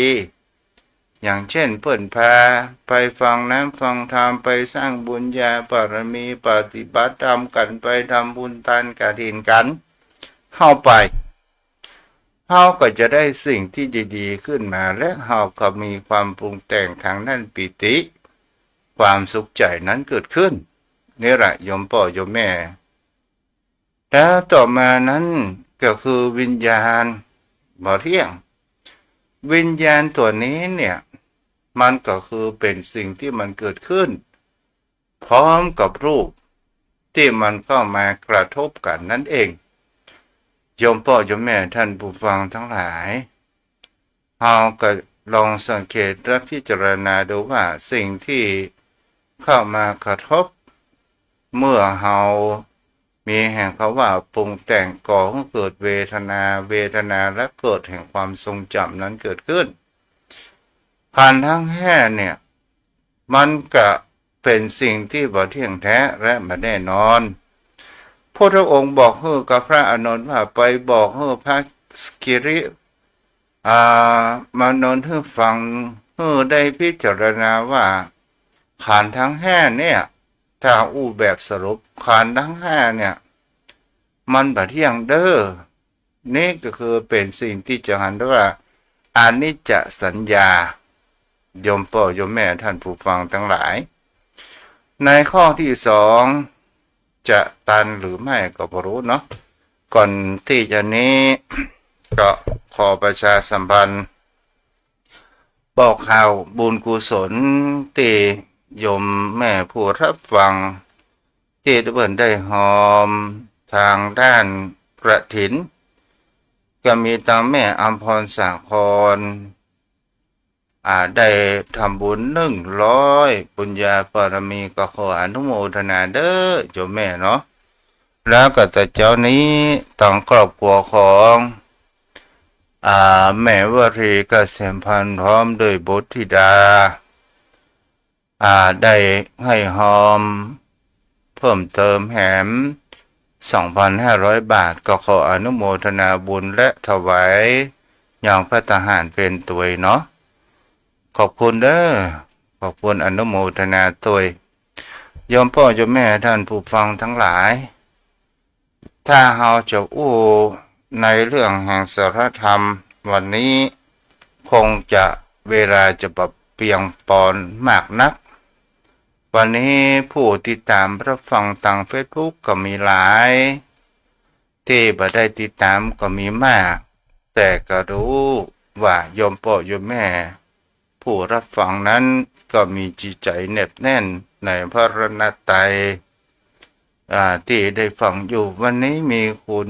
อย่างเช่นเพิ่นพาไปฟังน้ำฟังธรรมไปสร้างบุญญาบารมีปฏิบัติธรรมกันไปทำบุญทานกฐินกันเข้าไปเราก็จะได้สิ่งที่ดีๆขึ้นมาและเราก็มีความปรุงแต่งทางนั้นปิติความสุขใจนั้นเกิดขึ้นนี่แหละโยมพ่อโยมแม่แล้วต่อมานั้นก็คือวิญญาณบ่เที่ยงวิญญาณตัวนี้เนี่ยมันก็คือเป็นสิ่งที่มันเกิดขึ้นพร้อมกับรูปที่มันเข้ามากระทบกันนั่นเองโยมพ่อโยมแม่ท่านผู้ฟังทั้งหลายเราก็ลองสังเกตและพิจารณาดูว่าสิ่งที่เข้ามากระทบเมื่อเรามีแห่งเขาว่าปรุงแต่งก่อให้เกิดเวทนาและเกิดแห่งความทรงจำนั้นเกิดขึ้นขันธ์ทั้ง5เนี่ยมันก็เป็นสิ่งที่บ่เที่ยงแท้และไม่แน่นอนพระองค์บอกให้กับพระอานนท์ว่าไปบอกให้พระสกิริมานนท์ให้ฟังให้ได้พิจารณาว่าขันธ์ทั้ง5เนี่ยถ้าอู้แบบสรุปขันธ์ทั้ง5เนี่ย มันบ่เที่ยงเด้อนี่ก็คือเป็นสิ่งที่จะหันได้ว่าอานิจจสัญญาโยมพ่อโยมแม่ท่านผู้ฟังทั้งหลาย ในข้อที่สองจะตันหรือไม่ก็บ่รู้เนาะก่อนที่จะนี้ ก็ขอประชาสัมพันธ์บอกข่าวบุญกุศลที่โยมแม่ผู้รับฟังที่ได้เบิ่นได้หอมทางด้านกระถิน ก็มีตามแม่อัมพรสาครได้ทำบุญ100ปุญญาปรมีก็ขออนุโมทนาเด้อโยมแม่เนาะแล้วก็แต่เจ้านี้ต้องครอบครัวของแม่วรีเกษมพันธ์พร้อมด้วยบุตรธิดาได้ให้หอมเพิ่มเติมแหม 2,500 บาทก็ขออนุโมทนาบุญและถวายอย่างพระทหารเป็นตัวยเนาะขอบคุณเด้อขอบคุณอนุโมทนาตัวยโยมพ่อโยมแม่ท่านผู้ฟังทั้งหลายถ้าเราจะอู้ในเรื่องแห่งศีลธรรมวันนี้คงจะเวลาจะปรับเปียงปอนมากนักวันนี้ผู้ติดตามรับฟังทางเฟซบุ๊กก็มีหลายที่บ่ได้ติดตามก็มีมากแต่ก็รู้ว่าโยมพ่อโยมแม่ผู้รับฟังนั้นก็มีจิตใจแนบแน่นในพระรัตนตรัยที่ได้ฟังอยู่วันนี้มีคุณ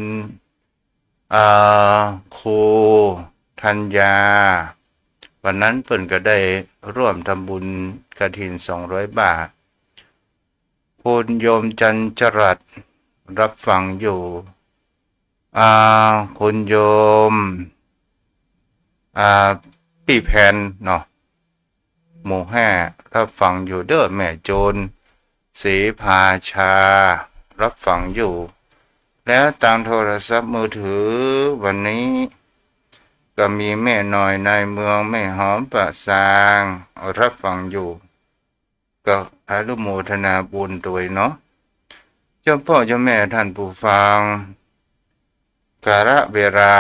ครูธัญญาวันนั้นเพิ่นก็ได้ร่วมทำบุญกฐิน200 บาทคุณโยมจันจรัสรับฟังอยู่คุณโยมพี่แพนเนาะหมู่5รับฟังอยู่เด้อแม่โจรศรีภาชารับฟังอยู่แล้วตามโทรศัพท์มือถือวันนี้ก็มีแม่น้อยในเมืองแม่หอมประสางรับฟังอยู่ก็อนุโมทนาบุญด้วยเนาะเจ้าพ่อเจ้าแม่ท่านผู้ฟังกาลเวลา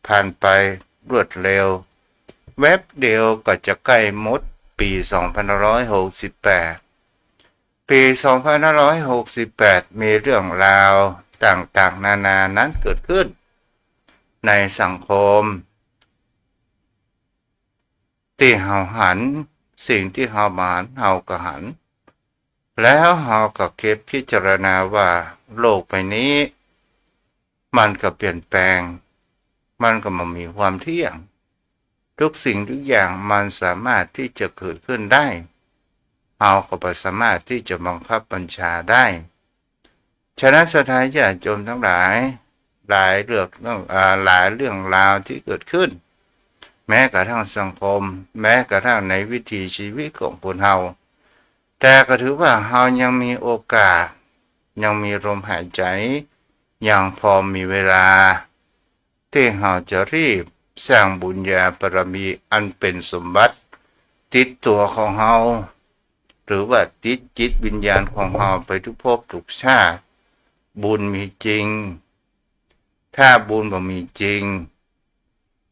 ผ่านไปรวดเร็วแวบเดียวก็จะใกล้หมดปี2568ปี2568มีเรื่องราวต่างๆนานานั้นเกิดขึ้นในสังคมที่เฮาหันสิ่งที่เฮามาหันเฮาก็หันแล้วเฮาก็เก็บพิจารณาว่าโลกใบนี้มันก็เปลี่ยนแปลงมันก็มามีความเที่ยงทุกสิ่งทุกอย่างมันสามารถที่จะเกิดขึ้นได้เฮาก็บ่สามารถที่จะบังคับบัญชาได้ฉะนั้นศรัทธาญาติโยมทั้งหลายหลายเรื่องราวที่เกิดขึ้นแม้กระทั่งสังคมแม้กระทั่งในวิถีชีวิตของคนเฮาแต่ก็ถือว่าเฮายังมีโอกาสยังมีลมหายใจยังพอมีเวลาที่เฮาจะรีบสร้างบุญญาบารมีอันเป็นสมบัติติดตัวของเฮาหรือว่าติดจิตวิญญาณของเฮาไปทุกภพทุกชาติบุญมีจริงถ้าบุญบ่มีจริง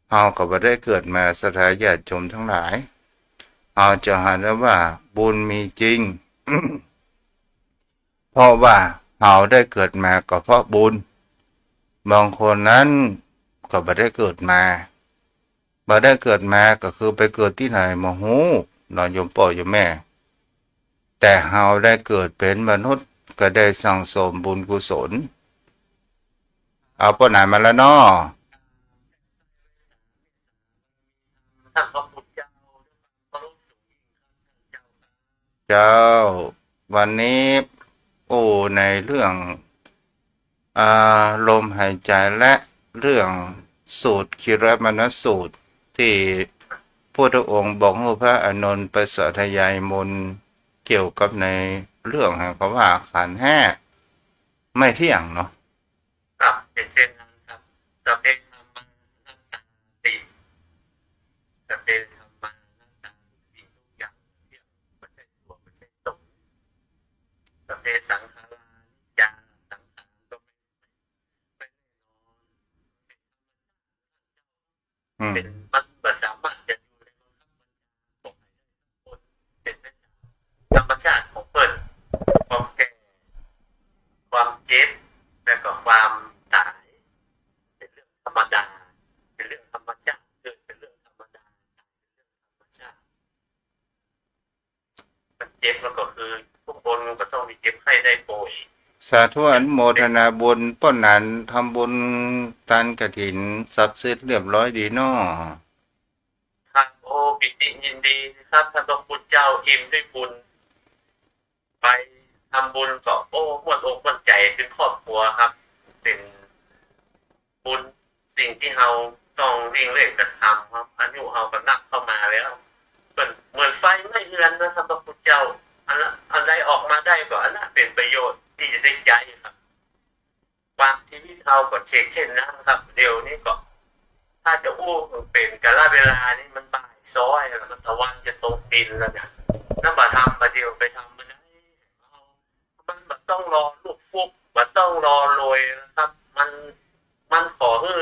เฮาก็บ่ได้เกิดมาศรัทธาญาติโยมทั้งหลายเฮาจะหาได้ว่าบุญมีจริง เพราะว่าเฮาได้เกิดมาก็เพราะบุญบางคนนั้นก็บ่ได้เกิดมาก็คือไปเกิดที่ไหนบ่ฮู้เนาะโยมพ่อโยมแม่แต่เฮาได้เกิดเป็นมนุษย์ก็ได้สั่งสมบุญกุศลเอาป้อไหนมาแล้วเนาะเจ้าวันนี้ในเรื่องลมหายใจและเรื่องสูตรคิรมนสูตรที่พุทธองค์บอกให้พระอานนท์ไปสาธยายมนต์เกี่ยวกับในเรื่องแห่งคำว่าขันธ์ห้าไม่เที่ยงเนาะครับเป็นเช่นนั้นครับสัพเพธรรมานัตตาติสัพเพธรรมานัตตาสิ่งทุกอย่างเที่ยงไม่ใช่ตัวไม่ใช่ตนสัพเพสังขารานิจจาสังขารก็ไม่ อืม เป็นมันบ่สามารถจะอยู่ในบังคับบัญชาของใครได้สักคนเป็นไปตามธรรมชาติของเพิ่นความแก่ความเจ็บและก็ความตายเป็นเรื่องธรรมดาเป็นเรื่องธรรมชาติเกิดเป็นเรื่องธรรมดาตายเป็นเรื่องธรรมชาติมันเจ็บมันก็คือทุกคนก็ต้องมีเจ็บไข้ได้ป่วย สาธุอนุโมทนาบุญป้นนั้นทำบุญทานกฐินสับเสร็จเรียบร้อยดีเนาะ ครับโอ้ปิติยินดีนะครับท่านพระพุทธเจ้าอิ่มด้วยบุญไปทำบุญก็โอ้ม่วนอกม่วนใจถึงครอบครัวครับ เป็นบุญสิ่งที่เราต้องวิ่งเล่นกันทำครับอายุเราก็นักเข้ามาแล้วเหมือนไฟไม่เฮือนนะครับพระพุทธเจ้าอันใดออกมาได้ก็อันนั้นเป็นประโยชน์ที่จะได้ใจครับบางชีวิตเราก็เช็คเช่นนั้นครับเดี๋ยวนี้ก็ถ้าจะอู้เป็นกาลเวลานี่มันบ่ายซ้อยแล้วมันตะวันจะตกดินแล้วเนี่ยนั่นบ่ทำประเดี๋ยวไปทำมันได้มันบ่ต้องรอลูกฟุกบ่ต้องรอโรยนะครับ มันขอให้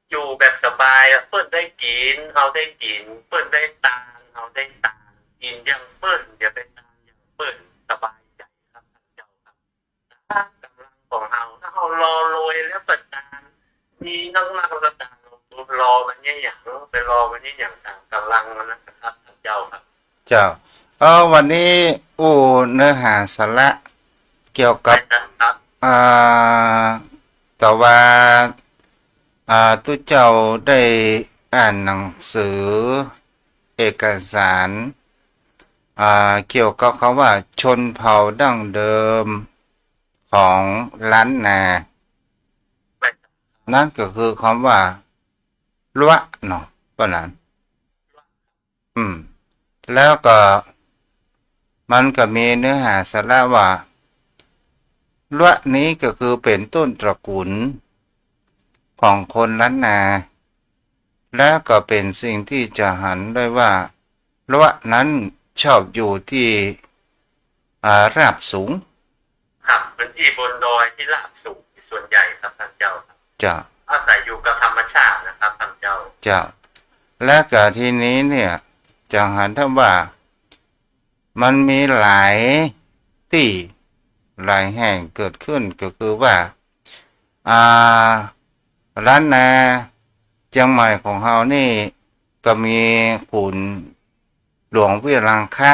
อยู่แบบสบายเปิ้นได้กินเอาได้กินเปิ้นได้ตาลเอาได้ตาลกินอย่างเปิ้นอย่าไปตามอย่างเปิ้นสบายใจครับท่านเจ้าครับถ้ากำลังของเราถ้าเรารอโรยแล้วเปิดตาลมีนั่งนั่งก็ตามรอมันเนี่ยอย่างไปรอมันเนี่ยอย่างตามกำลังมันนะครับท่านเจ้าครับ เจ้าวันนี้เนื้อหาสาระเกี่ยวกับ ไปครับ แต่ว่าตุเจ้าได้อ่านหนังสือเอกสารเกี่ยวกับคำว่าชนเผ่าดั้งเดิมของล้านนา ไป นั่นก็คือคำว่าลวะเนาะประมาณนั้นแล้วก็มันก็มีเนื้อหาสาระว่าลวะนี้ก็คือเป็นต้นตระกูลของคนล้านนา และก็เป็นสิ่งที่จะหันได้ว่าลวะนั้นชอบอยู่ที่ราบสูง ครับพื้นที่บนดอยที่ราบสูงส่วนใหญ่ครับท่านเจ้าครับ จะ อาศัยอยู่กับธรรมชาตินะครับท่านเจ้า จะและก็ทีนี้เนี่ยจะหันถ้าว่ามันมีหลายที่หลายแห่งเกิดขึ้นก็คือว่าร้านนาเชียงใหม่ของเรานี่ก็มีขุนหลวงวิรังคะ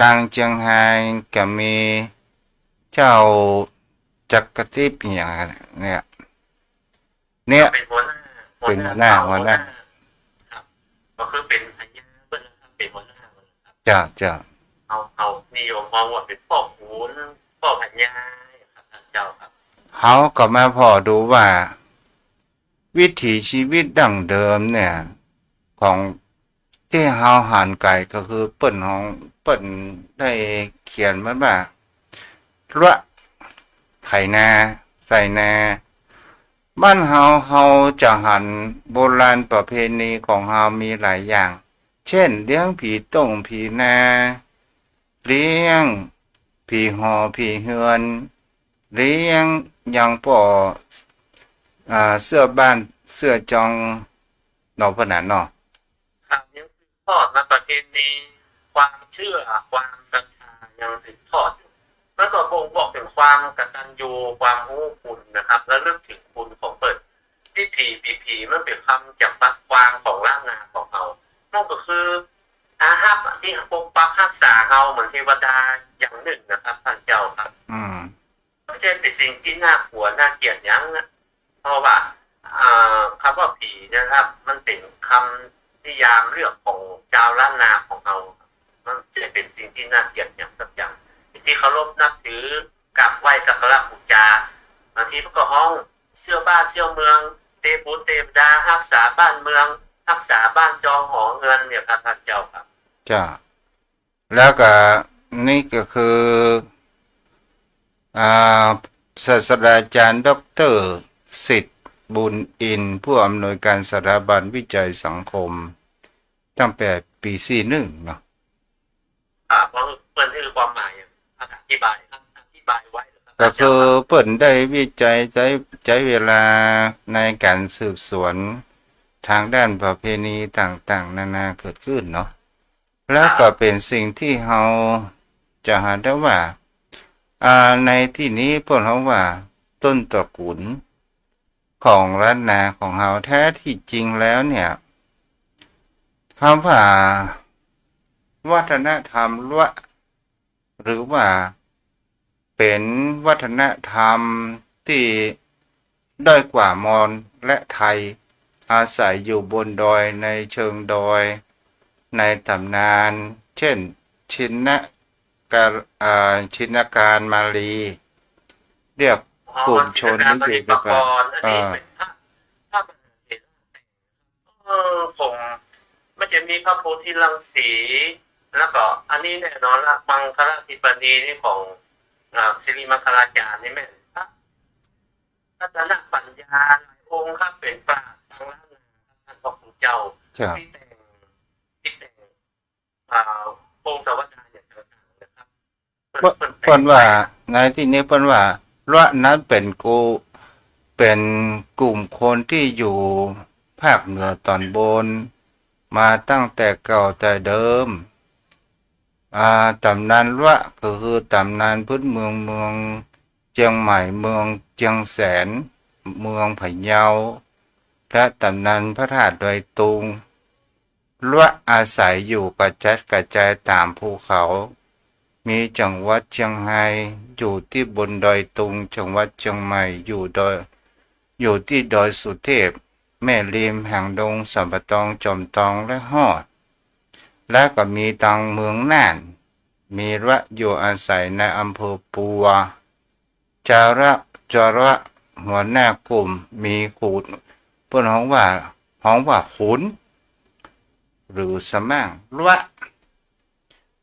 ตังเชียงไฮ้ก็มีเจ้าจักรทิพย์อย่างเนี่ยเป็นหัวหน้าครับก็คือเป็นพญาเปิ้ลนะครับเป็นหัวหน้าครับ จะ เอานิยมมองว่าเป็นพ่อขุนพ่อพญาครับท่านเจ้าครับ เขาก็มาพอดูว่าวิถีชีวิตดั้งเดิมเนี่ยของที่เฮาหันไก่ก็คือเปิ้นได้เขียนมาว่าละไขนาใส่นาบ้านเฮาจะหันโบราณประเพณีของเฮามีหลายอย่างเช่นเลี้ยงผีต้งผีนาเลี้ยงผีหอผีเฮือนเลี้ยงยังป่อเสื้อบ้านเสื้อจองนอกผนันเนาะ ครับยังสืบทอดมาประเพณีความเชื่อความศรัทธายังสืบทอดอยู่มันก็บ่งบอกถึงความกตัญญูความรู้คุณนะครับ และเรื่องถึงคุณของเปิดที่ผีมันเป็นคำจากปักความของร่างงานของเรานั่นก็คืออาหับที่ปกปักรักษาเราเหมือนเทวดาอย่างหนึ่งนะครับท่านเจ้าครับไม่ใช่เป็นสิ่งที่น่ากลัวน่าเกลียดยั้งนะเพราะว่าคำว่าผีนะครับ มันเป็นคำนิยามเรื่องของเจ้าล้านนาของเรามันจะเป็นสิ่งที่น่าเกลียดอย่างสักอย่างที่เคารพนับถือกราบไหว้สักการะบูชาบางทีก็ห้องเสื้อบ้านเสื้อเมืองเทพุเทวดารักษาบ้านเมืองรักษาบ้านจองหอเงินเนี่ยครับท่านเจ้าครับจ้าแล้วก็นี่ก็คือศาสตราจารย์ดร.สิทธิ์บุญอินผู้อำนวยการสถาบันวิจัยสังคมตั้งแต่ปี41เนาะเพราะเปิ้นคือความหมายอธิบายไว้ก็คือเปิ้นได้วิจัยใช้เวลาในการสืบสวน ทางด้านประเพณีต่างๆนานาเกิดขึ้นเนาะแล้วก็เป็นสิ่งที่เราจะหาได้ว่าในที่นี้พวกเราว่าต้นตระกูลของล้านนาของเราแท้ที่จริงแล้วเนี่ยคำว่าวัฒนธรรมหรือว่าเป็นวัฒนธรรมที่ด้อยกว่ามอญและไทยอาศัยอยู่บนดอยในเชิงดอยในตำนานเช่นชินการมาลีเรียกกลุ่มชนที่อยู่ด้วยกันอันนี้เป็นภาพเห็นผมมันจะมีพระโพธิรังสีแล้วก็อันนี้แน่นอนละมังคลาธิปดีนี่ของศิริมังคลาจารย์นี่แม่พระรัตนปัญญาหลายองค์ครับเป็นปราชญ์ทางล้านนาท่านพระคุณเจ้าที่แต่งพงศาวดารอย่างต่างๆนะครับเพิ่นว่าในที่นี้เพิ่นว่าละนั้นเป็นกลุ่มคนที่อยู่ภาคเหนือตอนบนมาตั้งแต่เก่าแต่เดิมตำนานละก็คือตำนานพื้นเมืองเชียงใหม่เมืองเชียงแสนเมืองพะเยาและตำนานพระธาตุดอยตุงละอาศัยอยู่กระจัดกระจายตามภูเขามีจังหวัดเชียงไฮ้อยู่ที่บนดอยตุงจังหวัดเชียงใหม่อยู่ที่ดอยสุเทพแม่ริมแห่งดงสัมปะตองจอมตองและฮอดและก็มีตังเมืองน่านมีระอยู่อาศัยในอำเภอปัวจาระหัวหน้ากลุ่มมีขุนเพิ่นฮ้องว่าขุนหรือสมั่งระ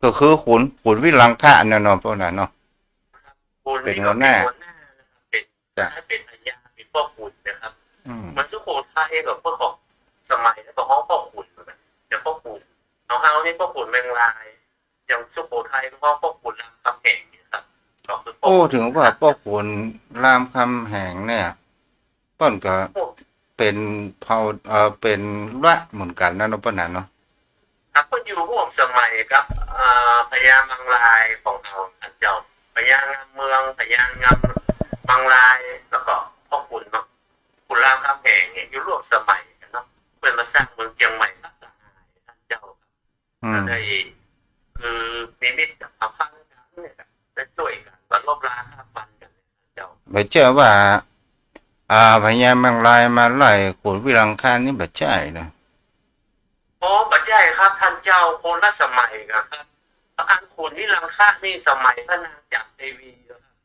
ก็คือขุนวิลังคะเนาะพวกนั้นเนาะเป็นหัวหน้าเป็นพญาเป็นพ่อขุนนะครับมันสุโขทัยกับพวกของสมัยแล้วก็ห้องพ่อขุนแบบอย่างพ่อขุนเอาเฮานี่พ่อขุนเมืองลายอย่างสุโขทัยพ่อขุนรามคำแหงครับก็คือโอ้ถึงว่าพ่อขุนรามคำแหงเนี่ยต้นก็เป็นเผ่าเป็นละเหมือนกันนะเนาะปะนั้นเนาะครับก็อยู่ร่วมสมัยครับพญามังลายของเราท่านเจ้าพญางามเมืองพญางามมังลายแล้วก็พ่อขุนเนาะขุนรามคำแหงเนี่ยอยู่ร่วมสมัยกันเนาะเพื่อนมาสร้างเมืองเชียงใหม่ภาษาท่านเจ้าครับได้คือมีมิตรภาพกันเนี่ยได้ช่วยกันลบราค่าฟันกันท่านเจ้าไม่เชื่อว่าพญามังลายมาไล่ขุนวิลังคานี่บ่ใช่นะบ่ใช่ครับท่านเจ้าคนละสมัยกันครับอันขุนวิลังคะนี่สมัยพระนางจักรเทวีแล้วครับ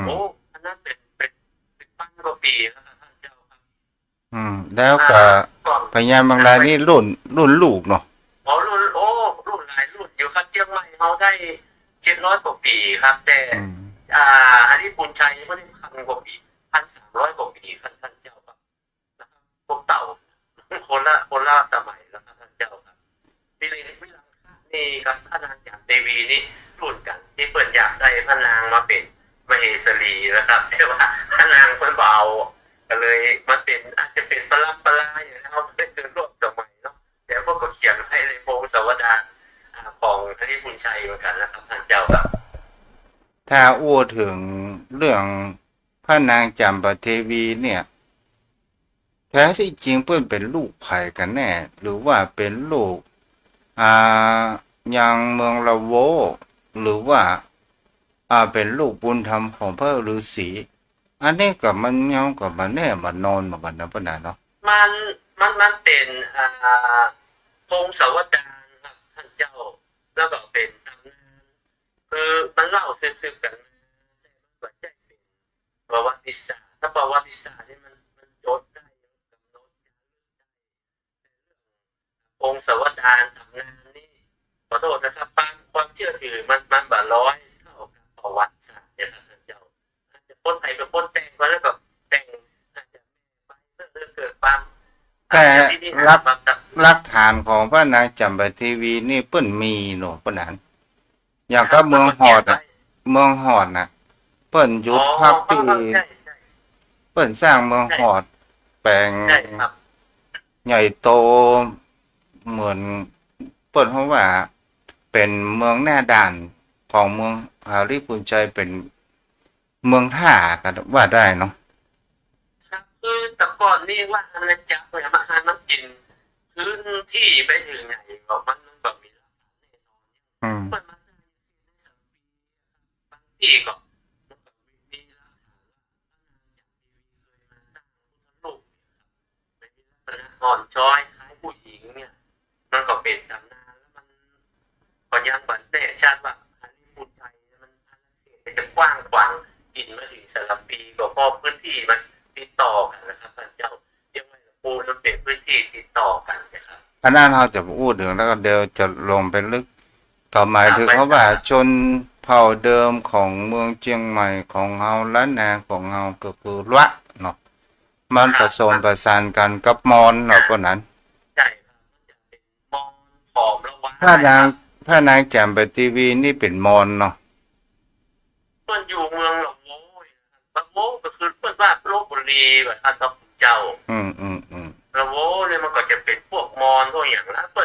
โอ้อันนั้นเป็นพันกว่าปีแล้วครับท่านเจ้าครับแล้วก็พญามังลายนี่รุ่นลูกเนาะรุ่นหลายรุ่นอยู่ครับเชียงใหม่เขาได้700กว่าปีครับแต่อันนี้ปุญชัยเขาได้1,000กว่าปี1,300กว่าปีท่านเจ้าครับนะครับพวกเต่าคนละสมัยแล้วครับท่านเจ้าครับวิลังคะนี่กับพระนางจักรเทวีนี่รุ่นกันที่เปิ่นอยากได้พระนางมาเป็นมเหสรีนะครับแต่ว่าพระนางเพิ่นเบาก็เลยมันเป็นอาจจะเป็นปลาอย่างนั้นเขาได้เกิดร่วมสมัยเนาะแต่พวกก็เขียนให้ในพงศาวดารของท่านปุญชัยเหมือนกันนะครับท่านเจ้าครับถ้าอู้ถึงเรื่องพระนางจามเทวีเนี่ยแท้ที่จริงเพิ่นเป็นลูกไผ่กันแน่หรือว่าเป็นลูกยังเมืองละโวหรือว่าเป็นลูกบุญธรรมของพระฤาษีอันนี้กับมันยังกับมันแน่มันนอนเหมือนกันนะปะนะเนาะมันเป็นพงศาวดารครับท่านเจ้าแล้วก็เป็นตำนานคือมันเล่าสืบกันแต่มันก็ใช่เป็นประวัติศาสตร์ถ้าประวัติศาสตร์นี่มันจดได้กำหนดพงศาวดารตำนานนี่ขอโทษนะครับความเชื่อถือมันบ่ร้อยเท่ากับประวัติศาสตร์เนี่ยครับท่านเจ้าอาจจะคนไทยเป็นคนแต่งมาแล้วก็แต่งอาจจะไปเรื่องเกิดความแต่หลักฐานของพระนางจามเทวีนี่เปิ้นมีเนาะปะนั้นอย่างก็เมืองหอดน่ะเปิ้นหยุดพักที่เปิ้นสร้างเมืองหอดแปลง ใหญ่โตเหมือนเปิดเพราะว่าเป็นเมืองหน้าด่านของเมืองหาริพูนใจเป็นเมืองท่ากันว่าได้เนาะ ครับคือแต่ก่อนนี่ว่าอาณาจักรเนี่ยมาหาน้ำกินพื้นที่ไปถึงไหนก็มันแบบมีราคาแน่นอน อืม มันมาสร้างในสัมปีบางที่ก็มันก็มีราคาว่าอาณาจักรทีวีเคยมาสร้างพุทธรูปไม่มีลักษณะอ่อนช้อยคล้ายผู้หญิงเนี่ยมันก็เป็นตำนานแล้วมันก็ยังบันแน่ชาติว่าอาลีปูชัยมันอาณาเขตจะกว้างขวางกินมาถึงสลับปีก็พอพื้นที่มันติดต่อกันนะครับท่านเจ้ายังไงล่ะปูมันเป็นพื้นที่ติดต่อกันนะครับ อันนั้นเราจะพูดถึงแล้วก็เดี๋ยวจะลงไปลึกต่อหมายถึงเขาว่าชนเผ่าเดิมของเมืองเชียงใหม่ของเฮาล้านนาของเฮาก็คือละเนาะมันผสมประสานกันกับมอญเนาะพวกนั้น ใช่ครับมันจะเป็นมองขอบระหว่าง ถ้านางแจ่มไปทีวีนี่เป็นมอญเนาะ เพื่อนอยู่เมืองละโว้ยละโว้ก็คือเพื่อนว่าโลกบุรีแบบท่านพระคุณเจ้า อืม ละโว้เนี่ยมันก็จะเป็นพวกมอญพวกอย่างนั้นเพื่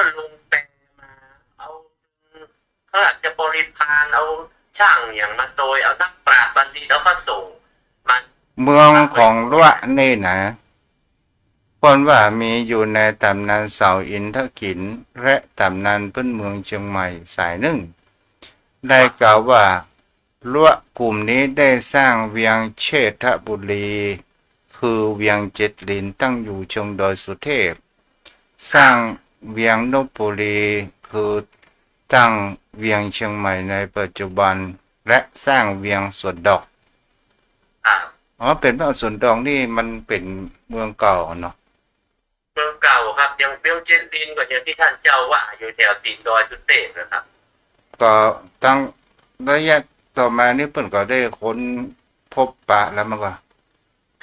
อนลงแปลมาเอาเขาอาจจะบริพารเอาช่างอย่างมาโดยเอานักปราชญ์บัณฑิตเอาพระสงฆ์มัน เมืองของละนี่นะคนว่ามีอยู่ในตำนานเสาอินทกินและตำนานพื้นเมืองเชียงใหม่สายหนึ่งได้กล่าวว่าละกลุ่มนี้ได้สร้างเวียงเชษฐบุรีคือเวียงเจ็ดหลินตั้งอยู่เชิงดอยสุเทพสร้างเวียงนพบุรีคือตั้งเวียงเชียงใหม่ในปัจจุบันและสร้างเวียงสวนดอก อ่า เป็นเมืองสวนดอกนี่มันเป็นเมืองเก่าเนาะ เมืองเก่าครับยังเมืองเจนดินก็อย่างที่ท่านเจ้าว่าอยู่แถวตีนดอยสุเทพนะครับ ก็ตั้งระยะต่อมานี่เพิ่นก็ได้ค้นพบปะแล้วมันก็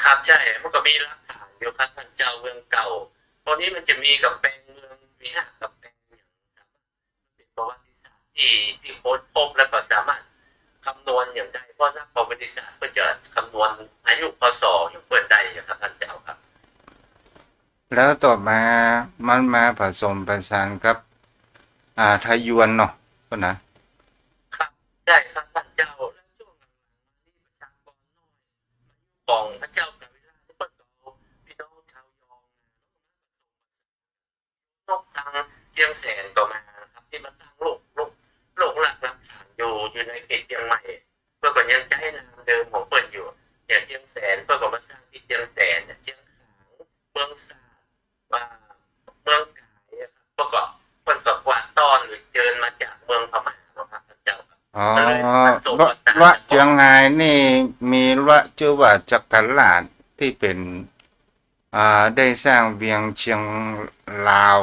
ครับใช่มันก็มีหลักฐานอยู่ครับท่านเจ้าเมืองเก่าตอนนี้มันจะมีกับแปลงเมืองมีห้ากับแปลงอย่างสามารถเป็นประวัติศาสตร์ที่ค้นพบแล้วก็สามารถคำนวณอย่างได้เพราะนักประวัติศาสตร์เพื่อจะคำนวณอายุพศอย่างเพื่อนได้ครับท่านเจ้าครับ แล้วต่อมามันมาผสมประสานกับไทยยวนเนาะก็นะครับ ใช่ครับท่านเจ้าและช่วงหลังๆนี้ประชากรน้อยของพระเจ้ากาวิลาที่เปิดเอาพี่น้องชาวยองนกทางเชียงแสนก็มาครับที่มาตั้งโลกหลักฐานอยู่ในเขตเชียงใหม่เพื่อก็ยังใช้นามเดิมของเปิดอยู่อย่างเชียงแสนเพื่อก็มาสร้างที่เชียงแสนเชียงขางเมืองสาเมืองกายเพื่อก็เพิ่นก็กวาดต้อนหรือเจิญมาจากเมืองพม่าเนาะครับท่านเจ้าครับ อ๋อละเชียงรายนี่มีละชื่อว่าจักรราชที่เป็นได้สร้างเวียงเชียงลาว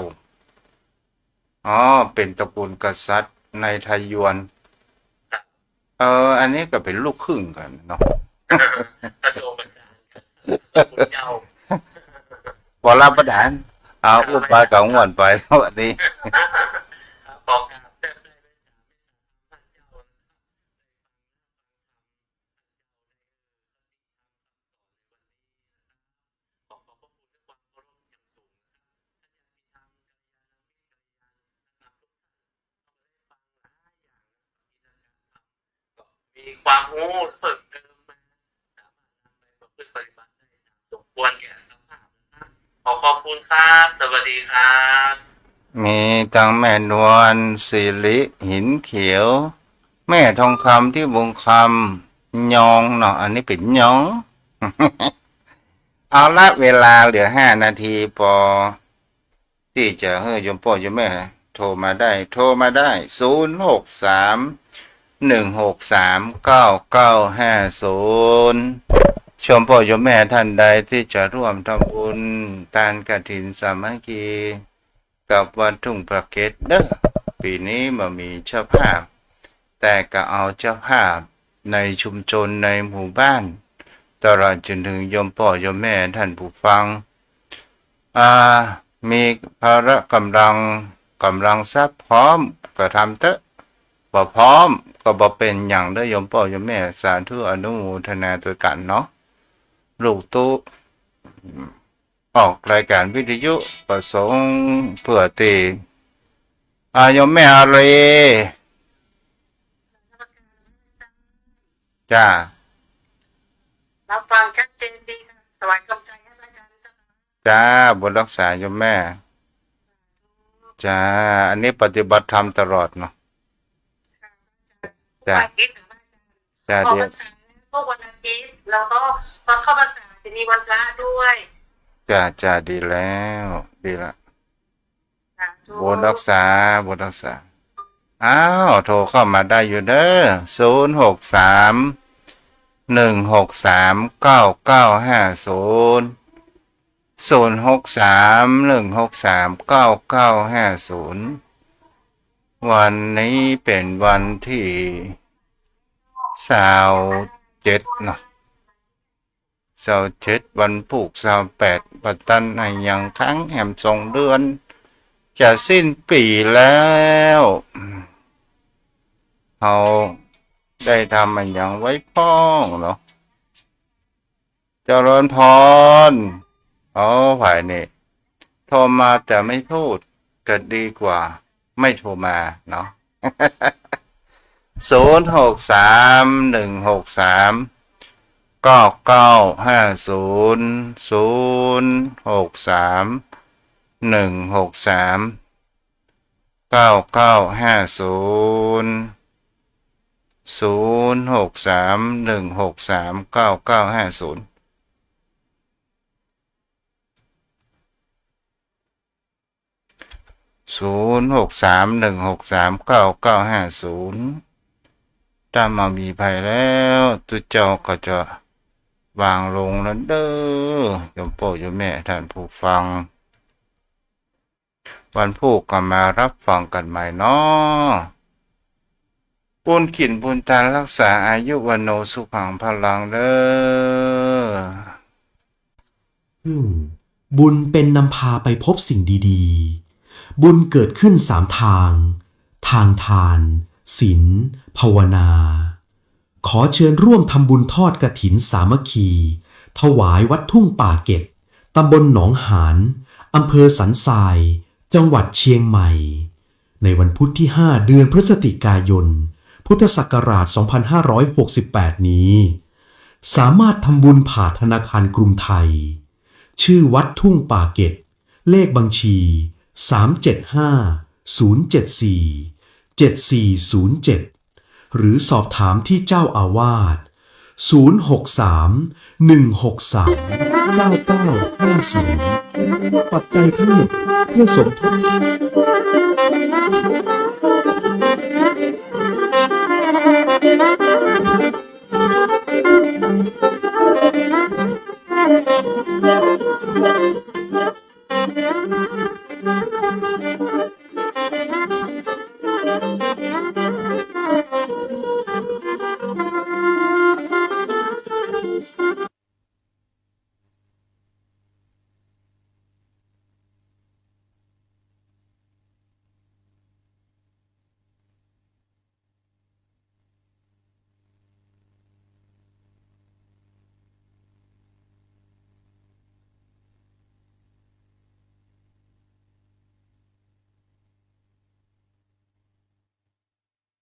เป็นตระกูลกษัตริย์ในไทยยวนอันนี้ก็เป็นลูกครึ่งกันเนาะ ผสมผสานกันคุณเจ้า บอรับประดานอุปากังวลไปแล้วอันนี้ ขอกราบแต้มได้เลยท่านเจ้าขอขอบพระคุณด้วยความเคารพอย่างสูงนะครับมีความรู้เพิ่มเติมมาสามารถนำไปประพฤติปฏิบัติได้ตามสมควรแก่สภาพนะครับขอขอบคุณครับ สวัสดีครับ มีทั้งแม่นวลสิริหินเขียว แม่ทองคำที่วงคำยองเนาะอันนี้เป็นยอง เอาละเวลาเหลือ5 นาทีพอที่จะให้ยมพ่อยมแม่โทรมาได้063-163-9950ชมพ่อยมแม่ท่านใดที่จะร่วมทำบุญทานกฐินสามัคคีกับวัดทุ่งประเกตเด้อปีนี้มามีเจ้าภาพแต่ก็เอาเจ้าภาพในชุมชนในหมู่บ้านตลอดจนถึงโยมพ่อโยมแม่ท่านผู้ฟังมีภาระกำลังทรัพย์พร้อมก็ทำเถอะบ่พร้อมก็บ่เป็นอย่างเด้อโยมพ่อโยมแม่สาธุอนุโมทนาด้วยกันเนาะลูกตู้ ออกรายการวิทยุประสงค์เพื่อตีโยมแม่อะไรจ้า รับฟังชัดเจนดีค่ะถวายกำลังใจให้พระอาจารย์เจ้าค่ะ จ้าบุญรักษาโยมแม่จ้าอันนี้ปฏิบัติธรรมตลอดเนาะจ้า วันอาทิตย์ค่ะพระอาจารย์ จ้า ออก เดี พ ย รรษาพวกวันอาทิตย์แล้วก็ตอนเข้าพรรษาจะมีวันพระด้วย จ้าดีแล้วดีละ สาธุ บุญรักษาบุญรักษาอ้าวโทรเข้ามาได้อยู่เด้อ063-163-9950วันนี้เป็นวันที่27เนาะ27วันผูก28ปัตตันในยังทั้งแหมทรงเดือน จะสิ้นปีแล้วเราได้ทำมันอย่างไว้พ้องเนาะเจริญพรฝ่ายนี่โทรมาแต่ไม่พูดก็ดีกว่าไม่โทรมาเนาะ 063-163-9950ถ้ามามีภัยแล้วตุเจ้าก็จะวางลงแล้วเด้อโยมพ่อโยมแม่ท่านผู้ฟังวันพุธก็มารับฟังกันใหม่เนาะบุญขินบุญทานรักษาอายุวันโนสุขังพลังเด้อ บุญเป็นนำพาไปพบสิ่งดีๆ บุญเกิดขึ้น3 ทาง ทางทาน ศีล ภาวนา ขอเชิญร่วมทำบุญทอดกฐินสามัคคี ถวายวัดทุ่งป่าเก็ดตำบลหนองหานอำเภอสันทราย จังหวัดเชียงใหม่ ในวันพุธที่ 5 เดือนพฤศจิกายน พุทธศักราช 2568 นี้ สามารถทำบุญผ่านธนาคารกรุงไทย ชื่อวัดทุ่งป่าเก็ดเลขบัญชี 375-074-7407 หรือสอบถามที่เจ้าอาวาส 063-163-9950 ปัจจัยทั้งหมดเพื่อสมทบ